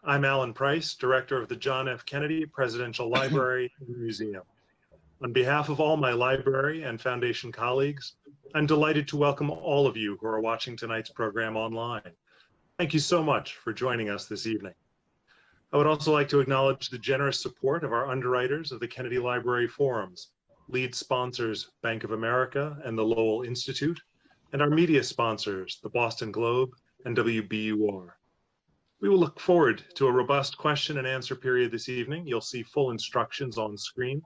I'm Alan Price, Director of the John F. Kennedy Presidential Library and Museum. On behalf of all my library and foundation colleagues, I'm delighted to welcome all of you who are watching tonight's program online. Thank you so much for joining us this evening. I would also like to acknowledge the generous support of our underwriters of the Kennedy Library Forums, lead sponsors Bank of America and the Lowell Institute, and our media sponsors, the Boston Globe and WBUR. We will look forward to a robust question and answer period this evening. You'll see full instructions on screen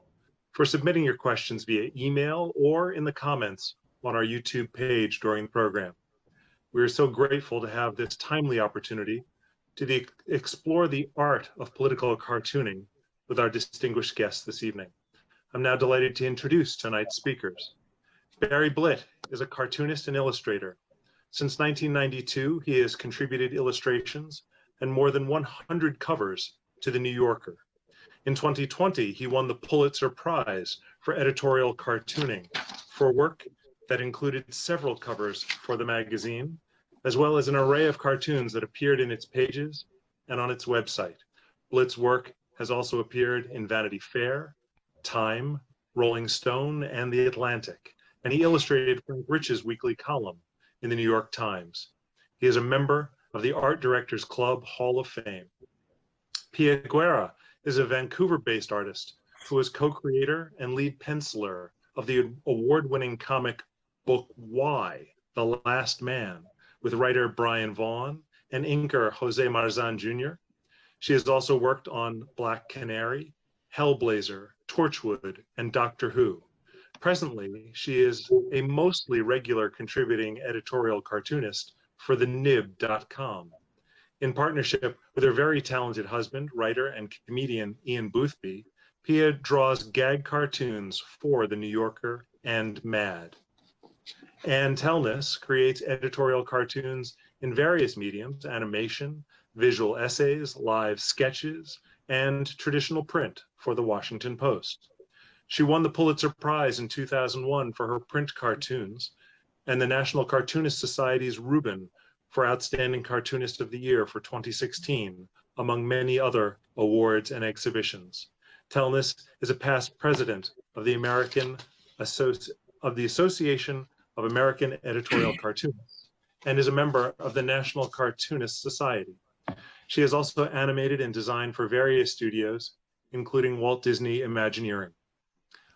for submitting your questions via email or in the comments on our YouTube page during the program. We are so grateful to have this timely opportunity to explore the art of political cartooning with our distinguished guests this evening. I'm now delighted to introduce tonight's speakers. Barry Blitt is a cartoonist and illustrator. Since 1992, he has contributed illustrations and more than 100 covers to The New Yorker. In 2020, he won the Pulitzer Prize for editorial cartooning for work that included several covers for the magazine, as well as an array of cartoons that appeared in its pages and on its website. Blitt's work has also appeared in Vanity Fair, Time, Rolling Stone, and The Atlantic, and he illustrated Frank Rich's weekly column in the New York Times. He is a member of the Art Directors Club Hall of Fame. Pia Guerra is a Vancouver-based artist who is co-creator and lead penciler of the award-winning comic book Y, The Last Man, with writer Brian Vaughan and inker Jose Marzan Jr. She has also worked on Black Canary, Hellblazer, Torchwood, and Doctor Who. Presently, she is a mostly regular contributing editorial cartoonist for thenib.com. In partnership with her very talented husband, writer, and comedian Ian Boothby, Pia draws gag cartoons for The New Yorker and Mad. Ann Telnaes creates editorial cartoons in various mediums: animation, visual essays, live sketches, and traditional print for The Washington Post. She won the Pulitzer Prize in 2001 for her print cartoons and the National Cartoonist Society's Reuben for Outstanding Cartoonist of the Year for 2016, among many other awards and exhibitions. Telnaes is a past president of the Association of American Editorial Cartoonists and is a member of the National Cartoonist Society. She has also animated and designed for various studios, including Walt Disney Imagineering.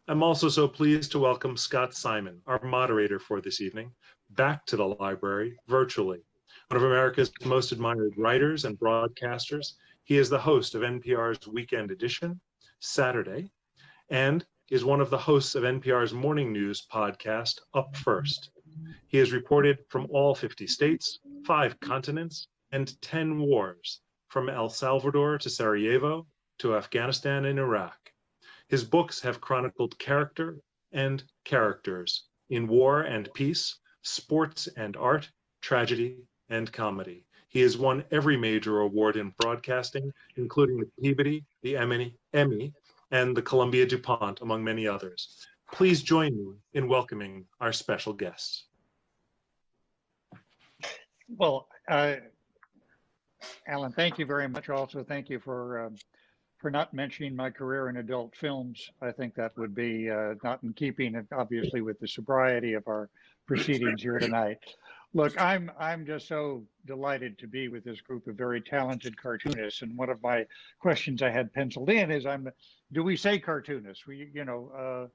I'm also so pleased to welcome Scott Simon, our moderator for this evening, back to the library virtually. One of America's most admired writers and broadcasters, he is the host of NPR's Weekend Edition, Saturday, and is one of the hosts of NPR's morning news podcast, Up First. He has reported from all 50 states, 5 continents, and 10 wars, from El Salvador to Sarajevo to Afghanistan and Iraq. His books have chronicled character and characters in war and peace, sports and art, tragedy and comedy. He has won every major award in broadcasting, including the Peabody, the Emmy, and the Columbia DuPont, among many others. Please join me in welcoming our special guests. Well, Alan, thank you very much. Also, thank you for not mentioning my career in adult films. I think that would be not in keeping, obviously, with the sobriety of our proceedings here tonight. Look, I'm just so delighted to be with this group of very talented cartoonists. And one of my questions I had penciled in is, do we say cartoonists? It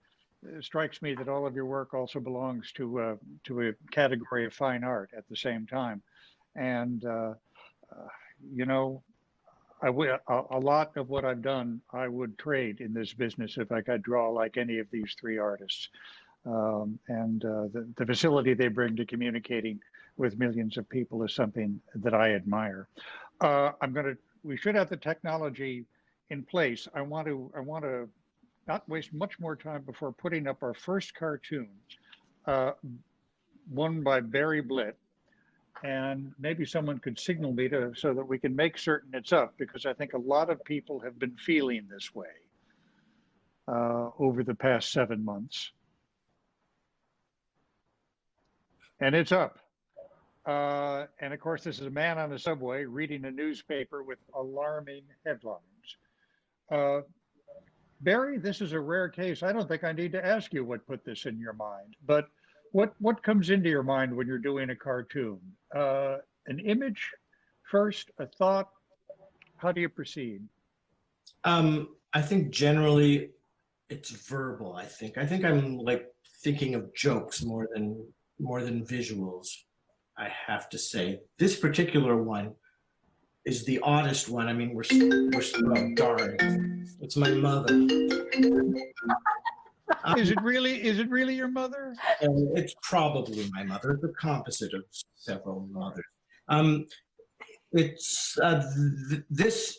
strikes me that all of your work also belongs to a category of fine art at the same time. And, a lot of what I've done, I would trade in this business if I could draw like any of these 3 artists. The facility they bring to communicating with millions of people is something that I admire. We should have the technology in place. I want to not waste much more time before putting up our first cartoon, one by Barry Blitt. And maybe someone could signal me so that we can make certain it's up, because I think a lot of people have been feeling this way over the past 7 months. And it's up. And of course, this is a man on the subway reading a newspaper with alarming headlines. Uh, Barry, this is a rare case. I don't think I need to ask you what put this in your mind, but what comes into your mind when you're doing a cartoon? An image first, a thought? How do you proceed? I think generally it's verbal. I think I'm like thinking of jokes more than visuals. I have to say this particular one is the oddest one. I mean, we're oh, darn, it's my mother. Is it really your mother? It's probably my mother. It's a composite of several mothers. This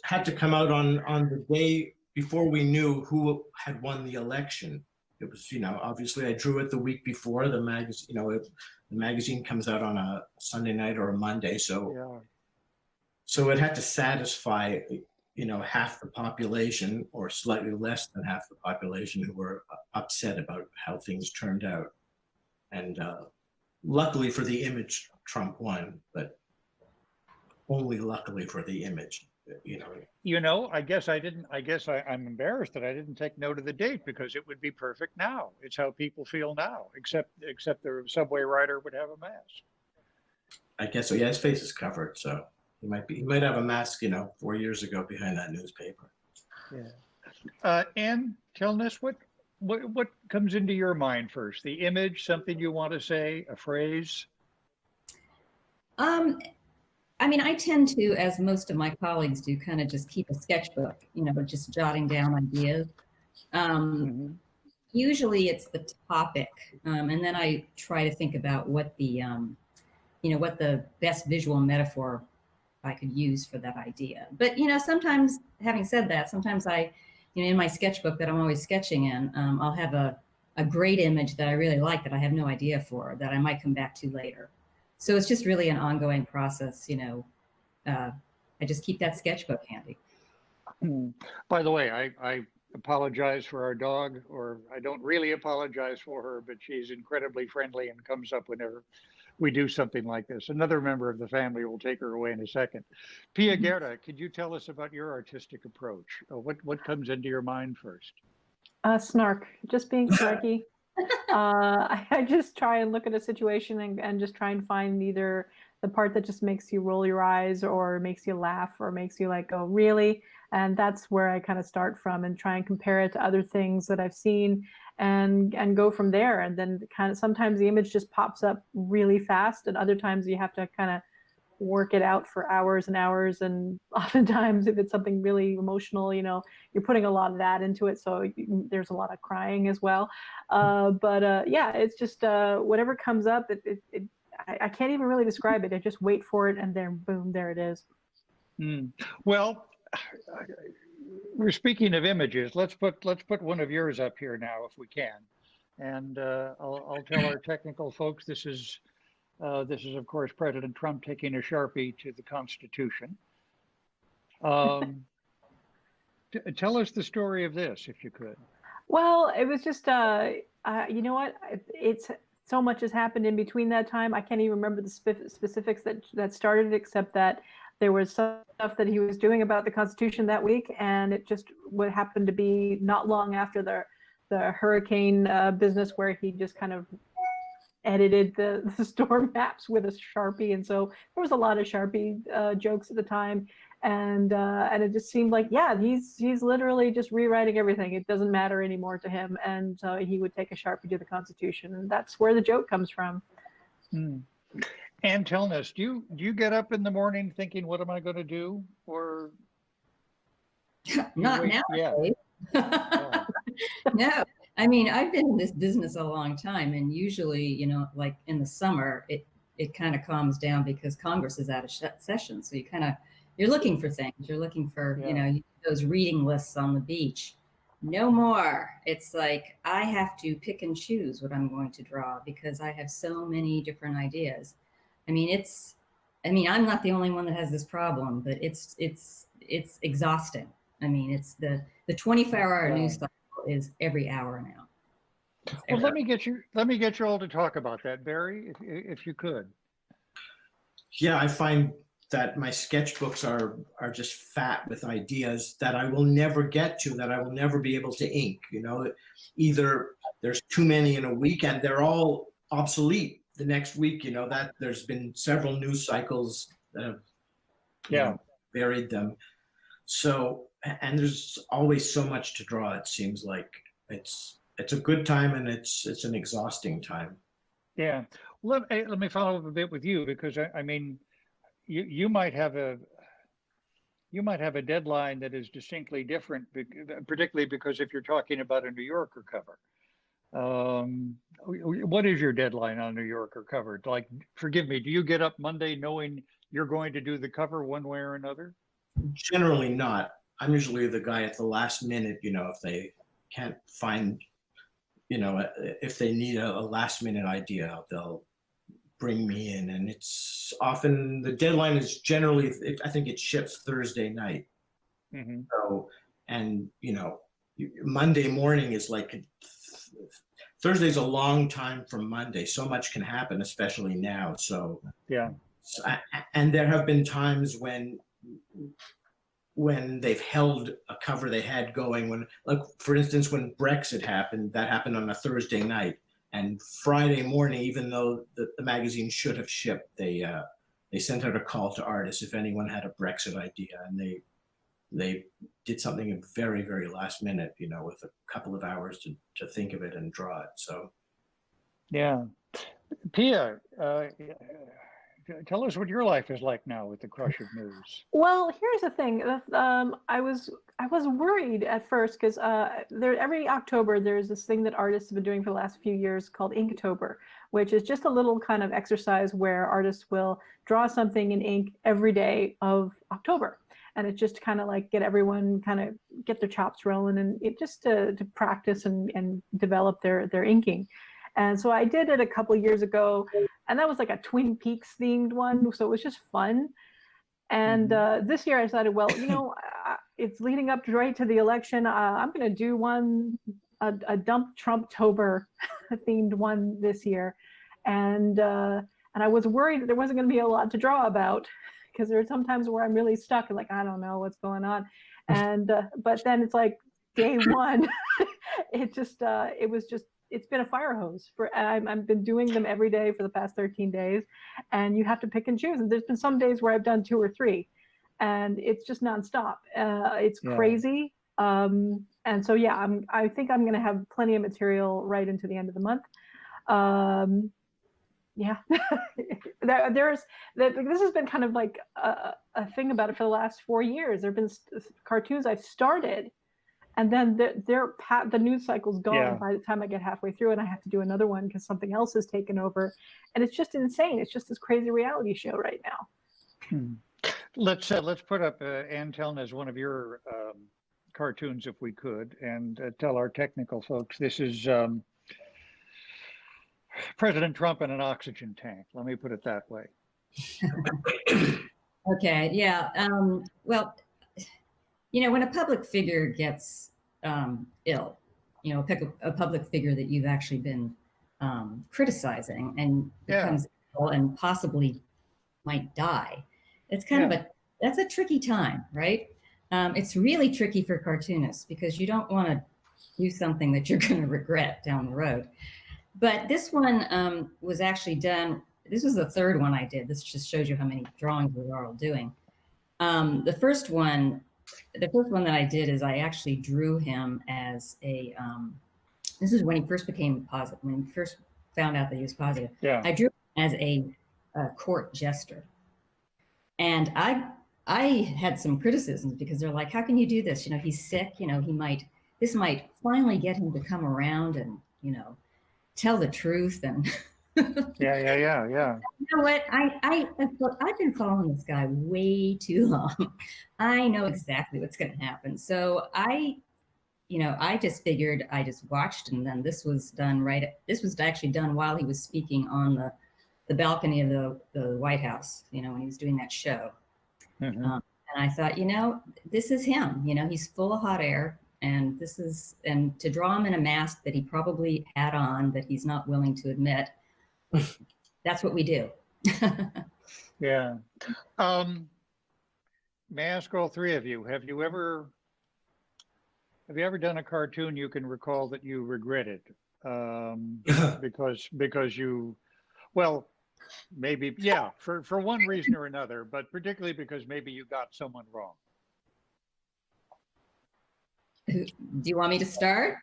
had to come out on the day before we knew who had won the election. It was, obviously I drew it the week before. The magazine, the magazine comes out on a Sunday night or a Monday, so it had to satisfy, half the population or slightly less than half the population who were upset about how things turned out. And luckily for the image, Trump won, but only luckily for the image. I guess I'm embarrassed that I didn't take note of the date, because it would be perfect now. It's how people feel now, except the subway rider would have a mask. I guess so. Yeah, his face is covered, so he might have a mask, 4 years ago behind that newspaper. Yeah. Ann Telnaes, what comes into your mind first? The image, something you want to say, a phrase? I mean, I tend to, as most of my colleagues do, kind of just keep a sketchbook, just jotting down ideas. Usually it's the topic, and then I try to think about what the best visual metaphor I could use for that idea. But, sometimes, having said that, sometimes I, in my sketchbook that I'm always sketching in, I'll have a great image that I really like that I have no idea for, that I might come back to later. So it's just really an ongoing process, I just keep that sketchbook handy. By the way, I apologize for our dog, or I don't really apologize for her, but she's incredibly friendly and comes up whenever we do something like this. Another member of the family will take her away in a second. Pia Guerra, could you tell us about your artistic approach? What comes into your mind first? Snark, just being snarky. I just try and look at a situation and just try and find either the part that just makes you roll your eyes or makes you laugh or makes you like, oh, really? And that's where I kind of start from and try and compare it to other things that I've seen and go from there. And then kind of sometimes the image just pops up really fast, and other times you have to kind of work it out for hours and hours. And oftentimes if it's something really emotional, you're putting a lot of that into it. So there's a lot of crying as well. Yeah, it's just whatever comes up, I can't even really describe it. I just wait for it, and then boom, there it is. Well, we're speaking of images. Let's put one of yours up here now, if we can. And I'll tell our technical folks this is of course President Trump taking a Sharpie to the Constitution. Tell us the story of this, if you could. Well, it was just you know what? It's so much has happened in between that time. I can't even remember the specifics that started it, except that there was some stuff that he was doing about the Constitution that week, and it just what happened to be not long after the hurricane business, where he just kind of edited the storm maps with a Sharpie. And so there was a lot of Sharpie jokes at the time. And it just seemed like, yeah, he's literally just rewriting everything. It doesn't matter anymore to him. And so he would take a Sharpie to the Constitution. And that's where the joke comes from. Ann Telnaes, do you get up in the morning thinking, what am I going to do? Or not now. Yeah. No, I mean, I've been in this business a long time, and usually, like in the summer, it kind of calms down because Congress is out of session. So you're looking for things. You're looking for, those reading lists on the beach. No more. It's like I have to pick and choose what I'm going to draw because I have so many different ideas. I mean, I'm not the only one that has this problem, but it's exhausting. I mean, it's the 24-hour news cycle is every hour now. Well, let me get you all to talk about that, Barry, if you could. Yeah, I find that my sketchbooks are just fat with ideas that I will never get to, that I will never be able to ink. You know, either there's too many in a week and they're all obsolete the next week. You know, that there's been several news cycles that have buried them. So, and there's always so much to draw. It seems like it's a good time and it's an exhausting time. Yeah. Let me follow up a bit with you, because I mean, you might have a deadline that is distinctly different, particularly because if you're talking about a New Yorker cover. What is your deadline on New Yorker cover? Like, forgive me, do you get up Monday knowing you're going to do the cover one way or another? Generally not. I'm usually the guy at the last minute, you know, if they can't find, you know, if they need a last minute idea, they'll bring me in. And it's often, the deadline is generally, I think it ships Thursday night. Mm-hmm. So, and, you know, Monday morning is like, Thursday's a long time from Monday. So much can happen, especially now. So, yeah. And there have been times when they've held a cover they had going, when, like, for instance, when Brexit happened, that happened on a Thursday night, and Friday morning, even though the magazine should have shipped, they sent out a call to artists if anyone had a Brexit idea, and they did something very, very last minute, you know, with a couple of hours to think of it and draw it. So yeah. Pia, tell us what your life is like now with the crush of news. Well, here's the thing. I was worried at first because every October there's this thing that artists have been doing for the last few years called Inktober, which is just a little kind of exercise where artists will draw something in ink every day of October. And it's just kind of like get everyone kind of get their chops rolling, and it just to practice and develop their inking. And so I did it a couple of years ago, and that was like a Twin Peaks themed one. So it was just fun. And this year I decided, well, you know, it's leading up right to the election. I'm going to do a Dump Trumptober themed one this year. And I was worried that there wasn't going to be a lot to draw about, because there are some times where I'm really stuck and like, I don't know what's going on. And but then it's like day one, it's been a fire hose I've been doing them every day for the past 13 days, and you have to pick and choose. And there's been some days where I've done 2 or 3, and it's just nonstop. It's crazy. And so, yeah, I think I'm going to have plenty of material right into the end of the month. Yeah, this has been kind of like a thing about it for the last 4 years. There have been cartoons I've started, and then the news cycle's gone by the time I get halfway through, and I have to do another one because something else has taken over, and it's just insane. It's just this crazy reality show right now. Let's put up Ann Telnaes as one of your cartoons, if we could, and tell our technical folks this is President Trump in an oxygen tank. Let me put it that way. Okay. Yeah. Well, you know, when a public figure gets ill, you know, pick a public figure that you've actually been criticizing and becomes ill and possibly might die, it's kind of that's a tricky time, right? It's really tricky for cartoonists because you don't want to do something that you're going to regret down the road. But this one was actually done. This was the 3rd one I did. This just shows you how many drawings we are all doing. The first one that I did is I actually drew him as a, this is when he first became positive, when he first found out that he was positive. Yeah. I drew him as a court jester. And I had some criticisms because they're like, how can you do this? You know, he's sick, you know, this might finally get him to come around and, you know, tell the truth. And yeah. You know what? I've been following this guy way too long. I know exactly what's going to happen. So I just figured, I just watched, and then this was done this was actually done while he was speaking on the balcony of the White House, you know, when he was doing that show. Mm-hmm. And I thought, you know, this is him, you know, he's full of hot air. And to draw him in a mask that he probably had on that he's not willing to admit, that's what we do. Yeah. May I ask all three of you, have you ever done a cartoon you can recall that you regretted? Because you, well, maybe, yeah, for one reason or another, but particularly because maybe you got someone wrong. Do you want me to start?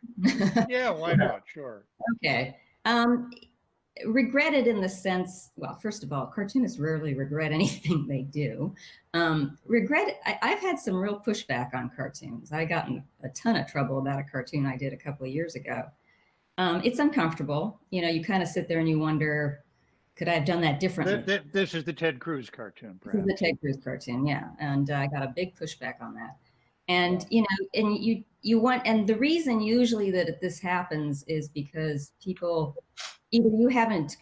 Yeah, why not? Sure. Okay. Regretted in the sense, well, first of all, cartoonists rarely regret anything they do. I've had some real pushback on cartoons. I got in a ton of trouble about a cartoon I did a couple of years ago. It's uncomfortable. You know, you kind of sit there and you wonder, could I have done that differently? This is the Ted Cruz cartoon, This is perhaps. the Ted Cruz cartoon, yeah. And I got a big pushback on that. And, you know, and you want, and the reason usually that this happens is because people, either you haven't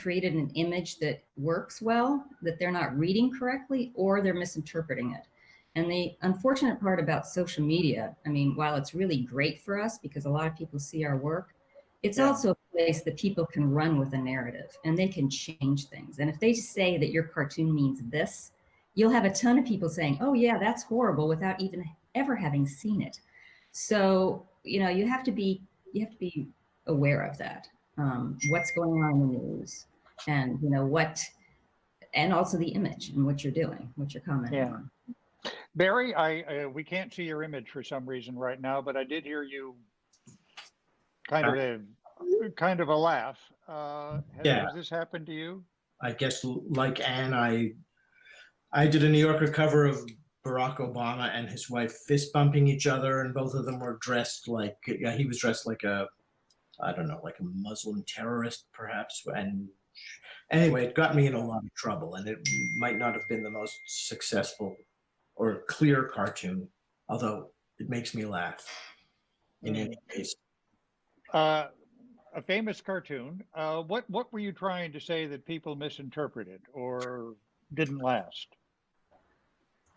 created an image that works well, that they're not reading correctly, or they're misinterpreting it. And the unfortunate part about social media, I mean, while it's really great for us because a lot of people see our work, it's also a place that people can run with a narrative and they can change things. And if they say that your cartoon means this, you'll have a ton of people saying, oh yeah, that's horrible, without even ever having seen it. So, you know, you have to be aware of that. What's going on in the news, and you know and also the image and what you're doing, what you're commenting on. Barry, we can't see your image for some reason right now, but I did hear you kind of a laugh. Has this happened to you? I guess like Ann, I did a New Yorker cover of Barack Obama and his wife fist bumping each other, and both of them were dressed like, he was dressed like I don't know, like a Muslim terrorist, perhaps. And anyway, it got me in a lot of trouble, and it might not have been the most successful or clear cartoon, although it makes me laugh in any case. A famous cartoon. What were you trying to say that people misinterpreted or didn't last?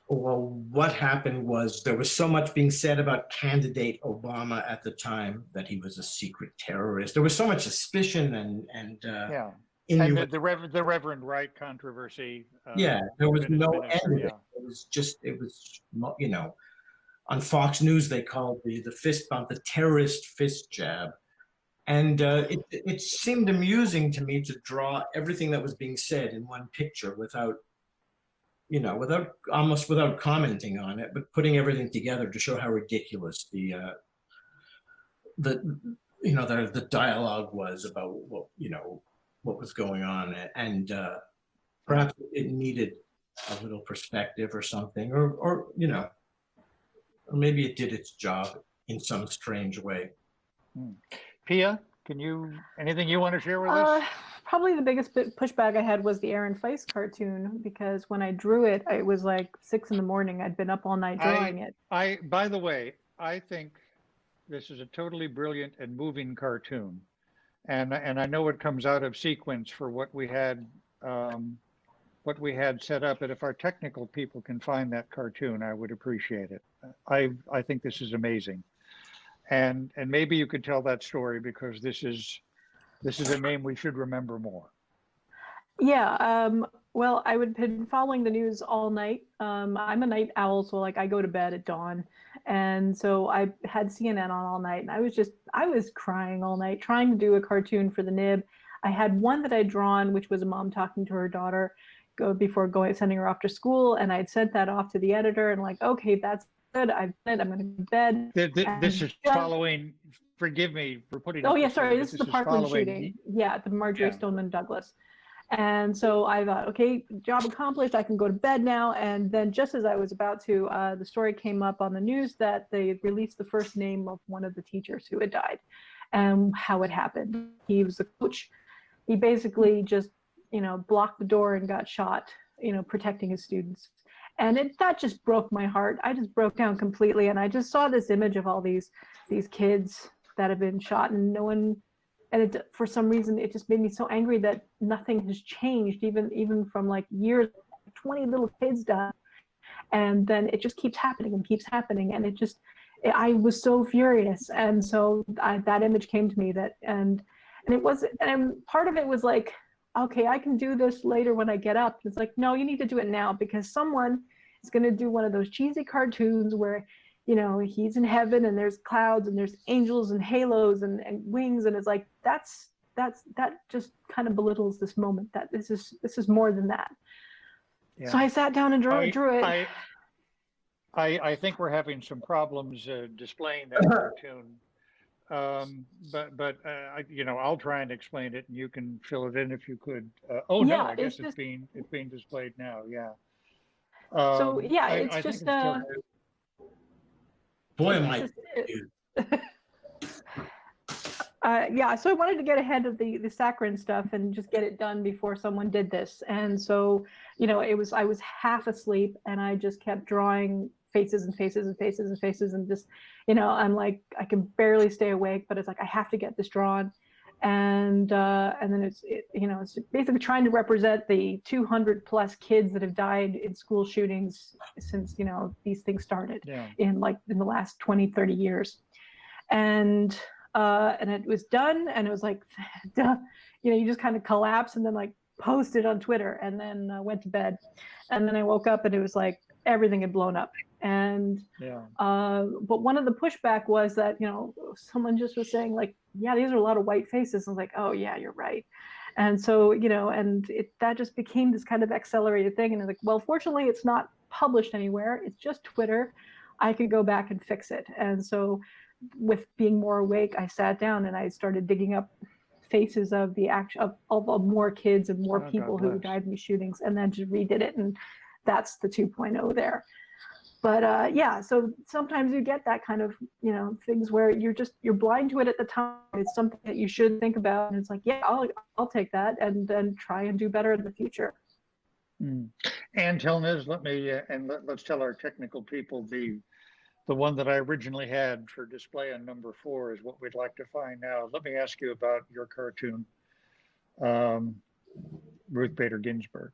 Well, what happened was there was so much being said about candidate Obama at the time, that he was a secret terrorist. There was so much suspicion and the Reverend Wright controversy. There was no end of it. It was, you know, on Fox News they called the fist bump the terrorist fist jab, and it seemed amusing to me to draw everything that was being said in one picture without commenting on it, but putting everything together to show how ridiculous the dialogue was about what was going on, and perhaps it needed a little perspective or something, or maybe it did its job in some strange way. Pia, anything you want to share with us? Probably the biggest pushback I had was the Aaron Feist cartoon, because when I drew it, it was like 6 a.m. I'd been up all night drawing it. By the way, I think this is a totally brilliant and moving cartoon, and I know it comes out of sequence for what we had set up. And if our technical people can find that cartoon, I would appreciate it. I think this is amazing, and maybe you could tell that story, because this is a name we should remember more. Yeah, well, I would have been following the news all night. I'm a night owl, so like I go to bed at dawn. And so I had CNN on all night, and I was crying all night trying to do a cartoon for the Nib. I had one that I'd drawn, which was a mom talking to her daughter sending her off to school. And I'd sent that off to the editor and like, okay, that's good. I've done it. I'm going to go to bed. This is following, forgive me for putting. Oh yeah, sorry. This is the Parkland shooting. Yeah, the Marjorie Stoneman Douglas. And so I thought, okay, job accomplished. I can go to bed now. And then just as I was about to, the story came up on the news that they released the first name of one of the teachers who had died and how it happened. He was the coach. He basically just, blocked the door and got shot, protecting his students. And that just broke my heart. I just broke down completely. And I just saw this image of all these kids that have been shot, and no one, and for some reason, it just made me so angry that nothing has changed, even from like years, 20 little kids died. And then it just keeps happening and keeps happening. And I was so furious. And so that image came to me and it was, and part of it was like, okay, I can do this later when I get up. It's like, no, you need to do it now because someone is going to do one of those cheesy cartoons where, you know, he's in heaven and there's clouds and there's angels and halos and wings. And it's like, that just kind of belittles this moment, that this is more than that. Yeah. So I sat down and drew it. I think we're having some problems displaying that cartoon. But you know, I'll try and explain it, and you can fill it in if you could. Oh no, Yeah, I guess it's just, it's being displayed now. Yeah. so yeah, it's I just think it's Boy, it's am I just- confused. yeah, so I wanted to get ahead of the saccharine stuff and just get it done before someone did this. And so, you know, I was half asleep and I just kept drawing faces and faces and faces and faces and just, you know, I'm like, I can barely stay awake, but it's like, I have to get this drawn. And then it's basically trying to represent the 200 plus kids that have died in school shootings since, you know, these things started in the last 20, 30 years. And it was done, and it was like, duh, you know, you just kind of collapse and then like post it on Twitter, and then went to bed, and then I woke up and it was like everything had blown up. And but one of the pushback was that, you know, someone just was saying like, yeah, these are a lot of white faces. I was like, oh yeah, you're right. And so, you know, and that just became this kind of accelerated thing. And I was like, well, fortunately, it's not published anywhere. It's just Twitter. I could go back and fix it. And so, with being more awake, I sat down and I started digging up faces of the of more kids and more people who died in these shootings, and then just redid it, and that's the 2.0 there. But yeah, so sometimes you get that kind of, you know, things where you're blind to it at the time. It's something that you should think about, and it's like, yeah, I'll take that and then try and do better in the future. Ann Telnaes, let's tell our technical people the one that I originally had for display on number 4 is what we'd like to find now. Let me ask you about your cartoon, Ruth Bader Ginsburg.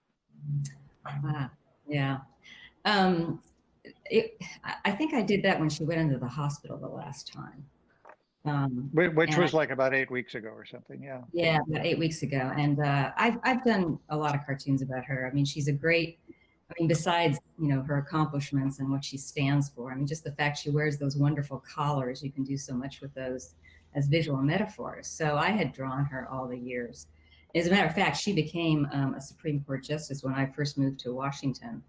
Yeah. I think I did that when she went into the hospital the last time. Which was like about 8 weeks ago or something, yeah. Yeah, about 8 weeks ago. And I've done a lot of cartoons about her. I mean, she's a great, I mean, besides, you know, her accomplishments and what she stands for, I mean, just the fact she wears those wonderful collars, you can do so much with those as visual metaphors. So I had drawn her all the years. As a matter of fact, she became a Supreme Court justice when I first moved to Washington.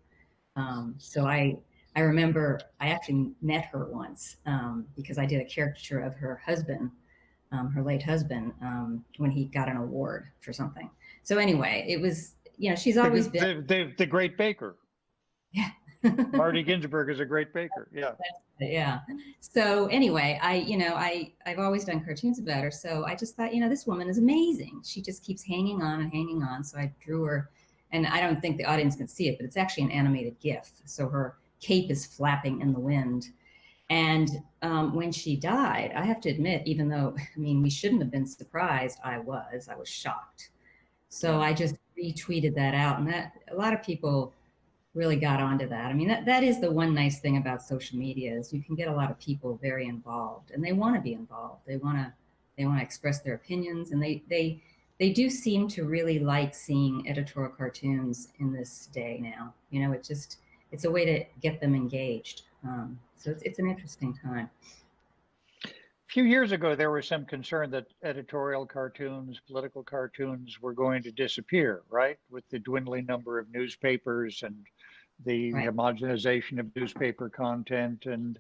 So I remember I actually met her once because I did a caricature of her husband, her late husband, when he got an award for something. So anyway, it was, you know, she's always been the great baker. Yeah. Marty Ginsburg is a great baker. Yeah. Yeah. So anyway, I've always done cartoons about her. So I just thought, you know, this woman is amazing. She just keeps hanging on and hanging on. So I drew her, and I don't think the audience can see it, but it's actually an animated GIF. So her cape is flapping in the wind. And when she died, I have to admit, even though, I mean, we shouldn't have been surprised, I was shocked. So I just retweeted that out, and that a lot of people really got onto that. I mean, that is the one nice thing about social media is you can get a lot of people very involved, and they want to be involved. They want to express their opinions, and they do seem to really like seeing editorial cartoons in this day now. You know, it's a way to get them engaged. So it's an interesting time. A few years ago, there was some concern that editorial cartoons, political cartoons were going to disappear, right? With the dwindling number of newspapers and the homogenization of newspaper content. And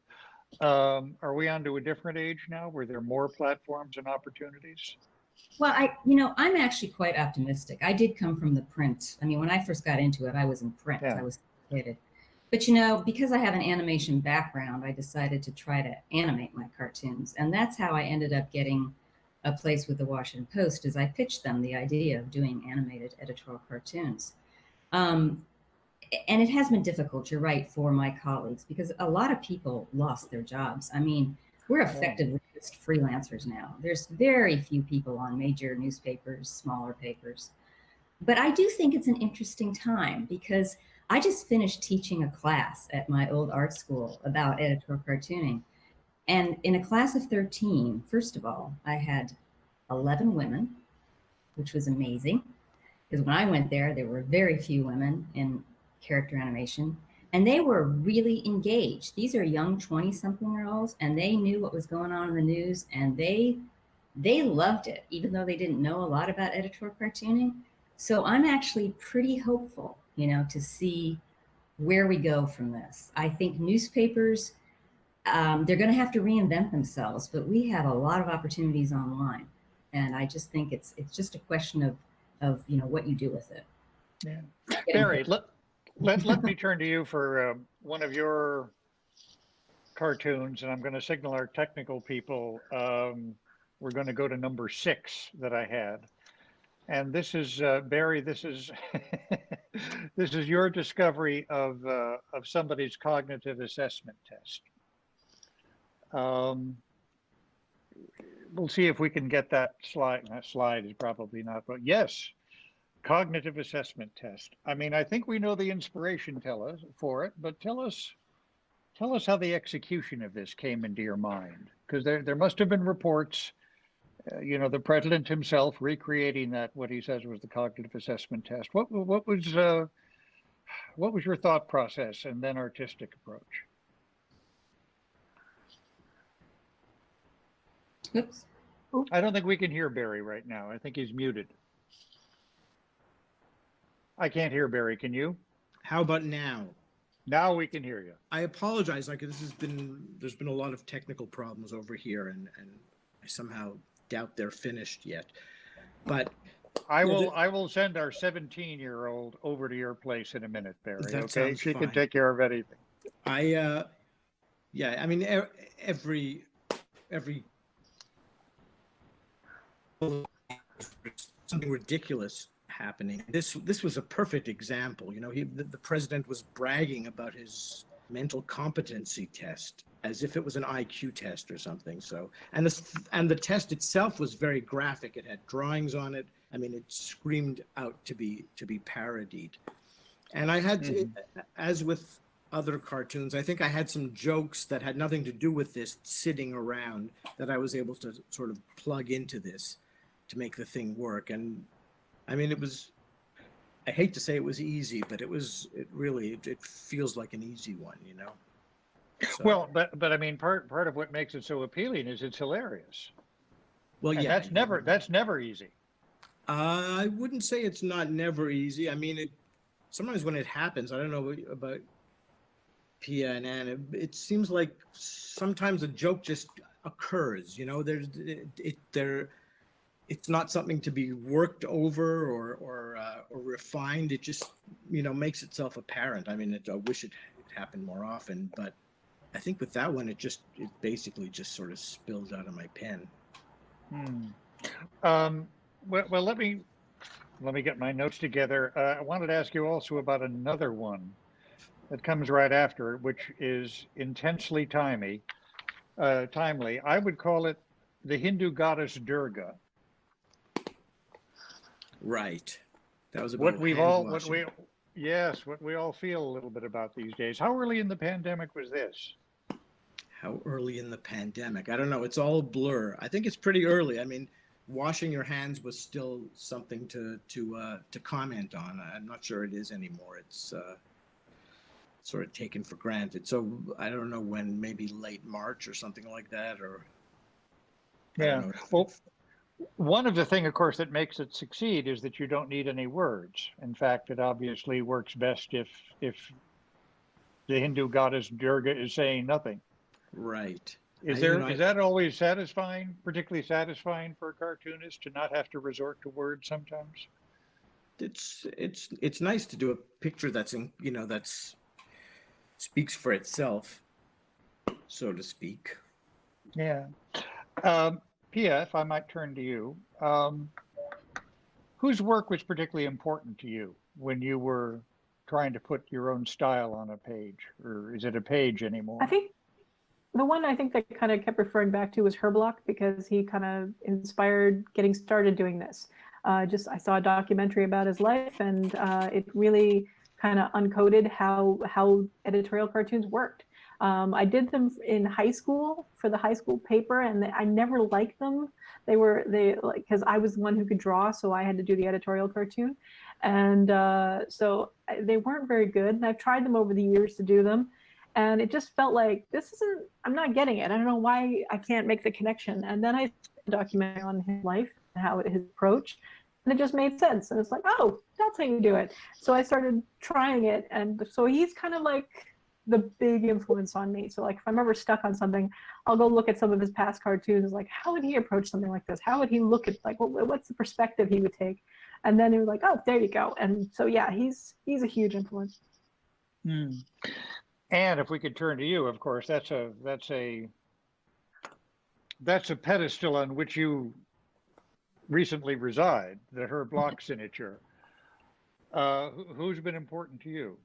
are we on to a different age now where there are more platforms and opportunities? Well, I'm actually quite optimistic. I did come from the print. I mean, when I first got into it, I was in print. I was educated. But, you know, because I have an animation background, I decided to try to animate my cartoons. And that's how I ended up getting a place with the Washington Post, is I pitched them the idea of doing animated editorial cartoons. And it has been difficult, you're right, for my colleagues, because a lot of people lost their jobs. I mean, we're effectively just freelancers now. There's very few people on major newspapers, smaller papers. But I do think it's an interesting time because I just finished teaching a class at my old art school about editorial cartooning. And in a class of 13, first of all, I had 11 women, which was amazing. Because when I went there were very few women in character animation, and they were really engaged. These are young 20-something-year-olds, and they knew what was going on in the news, and they loved it, even though they didn't know a lot about editorial cartooning. So I'm actually pretty hopeful, to see where we go from this. I think newspapers, they're going to have to reinvent themselves, but we have a lot of opportunities online, and I just think it's just a question of what you do with it. Yeah, Barry, let me turn to you for one of your cartoons, and I'm going to signal our technical people. We're going to go to number 6 that I had, and this is Barry. This is this is your discovery of somebody's cognitive assessment test. We'll see if we can get that slide. That slide is probably not, but yes, cognitive assessment test. I mean, I think we know the inspiration for it, but tell us how the execution of this came into your mind, because there must have been reports, the president himself recreating what he says was the cognitive assessment test. What was your thought process and then artistic approach? Oops. I don't think we can hear Barry right now. I think he's muted. I can't hear Barry. Can you? How about now? Now we can hear you. I apologize. Like there's been a lot of technical problems over here, and I somehow doubt they're finished yet. But I will send our 17-year-old over to your place in a minute, Barry. Okay, she can take care of anything. Yeah. I mean, every something ridiculous happening. This was a perfect example. The president was bragging about his mental competency test as if it was an IQ test or something. So, and the test itself was very graphic. It had drawings on it. I mean, it screamed out to be parodied. And I had, as with other cartoons, I think I had some jokes that had nothing to do with this sitting around that I was able to sort of plug into this to make the thing work. And I mean, I hate to say it was easy, but it feels like an easy one, So, well, but I mean, part of what makes it so appealing is it's hilarious. Well, and yeah, that's never easy. I wouldn't say it's not never easy. I mean, sometimes when it happens, I don't know about Pia and Ann, it seems like sometimes a joke just occurs, it's not something to be worked over or refined. It just, makes itself apparent. I mean, I wish it happened more often, but I think with that one, it basically just sort of spilled out of my pen. Well, let me get my notes together. I wanted to ask you also about another one that comes right after, which is intensely timely. I would call it the Hindu goddess Durga. Right. That was what about we all feel a little bit about these days. How early in the pandemic was this? How early in the pandemic? I don't know. It's all a blur. I think it's pretty early. I mean, washing your hands was still something to comment on. I'm not sure it is anymore. It's sort of taken for granted. So I don't know when, maybe late March or something like that, or. Yeah. Well, one of the things, of course, that makes it succeed is that you don't need any words. In fact, it obviously works best if the Hindu goddess Durga is saying nothing. Right. Is that always satisfying, particularly satisfying for a cartoonist to not have to resort to words sometimes? It's nice to do a picture that's speaks for itself, so to speak. Yeah. Pia, if I might turn to you, whose work was particularly important to you when you were trying to put your own style on a page, or is it a page anymore? I think the one I think that kind of kept referring back to was Herblock, because he kind of inspired getting started doing this. I saw a documentary about his life, and it really kind of uncoded how editorial cartoons worked. I did them in high school for the high school paper, and I never liked them. They like, because I was the one who could draw, so I had to do the editorial cartoon, and so they weren't very good. And I've tried them over the years to do them, and it just felt like I'm not getting it. I don't know why I can't make the connection. And then I did a documentary on his life and his approach, and it just made sense. And it's like, oh, that's how you do it. So I started trying it, and so he's kind of like the big influence on me. So like if I'm ever stuck on something, I'll go look at some of his past cartoons. Like, how would he approach something like this? How would he look at, like, what's the perspective he would take? And then he was like, oh, there you go. And so yeah, he's a huge influence. And if we could turn to you, of course, that's a pedestal on which you recently reside, the Herb Block signature. Who's been important to you?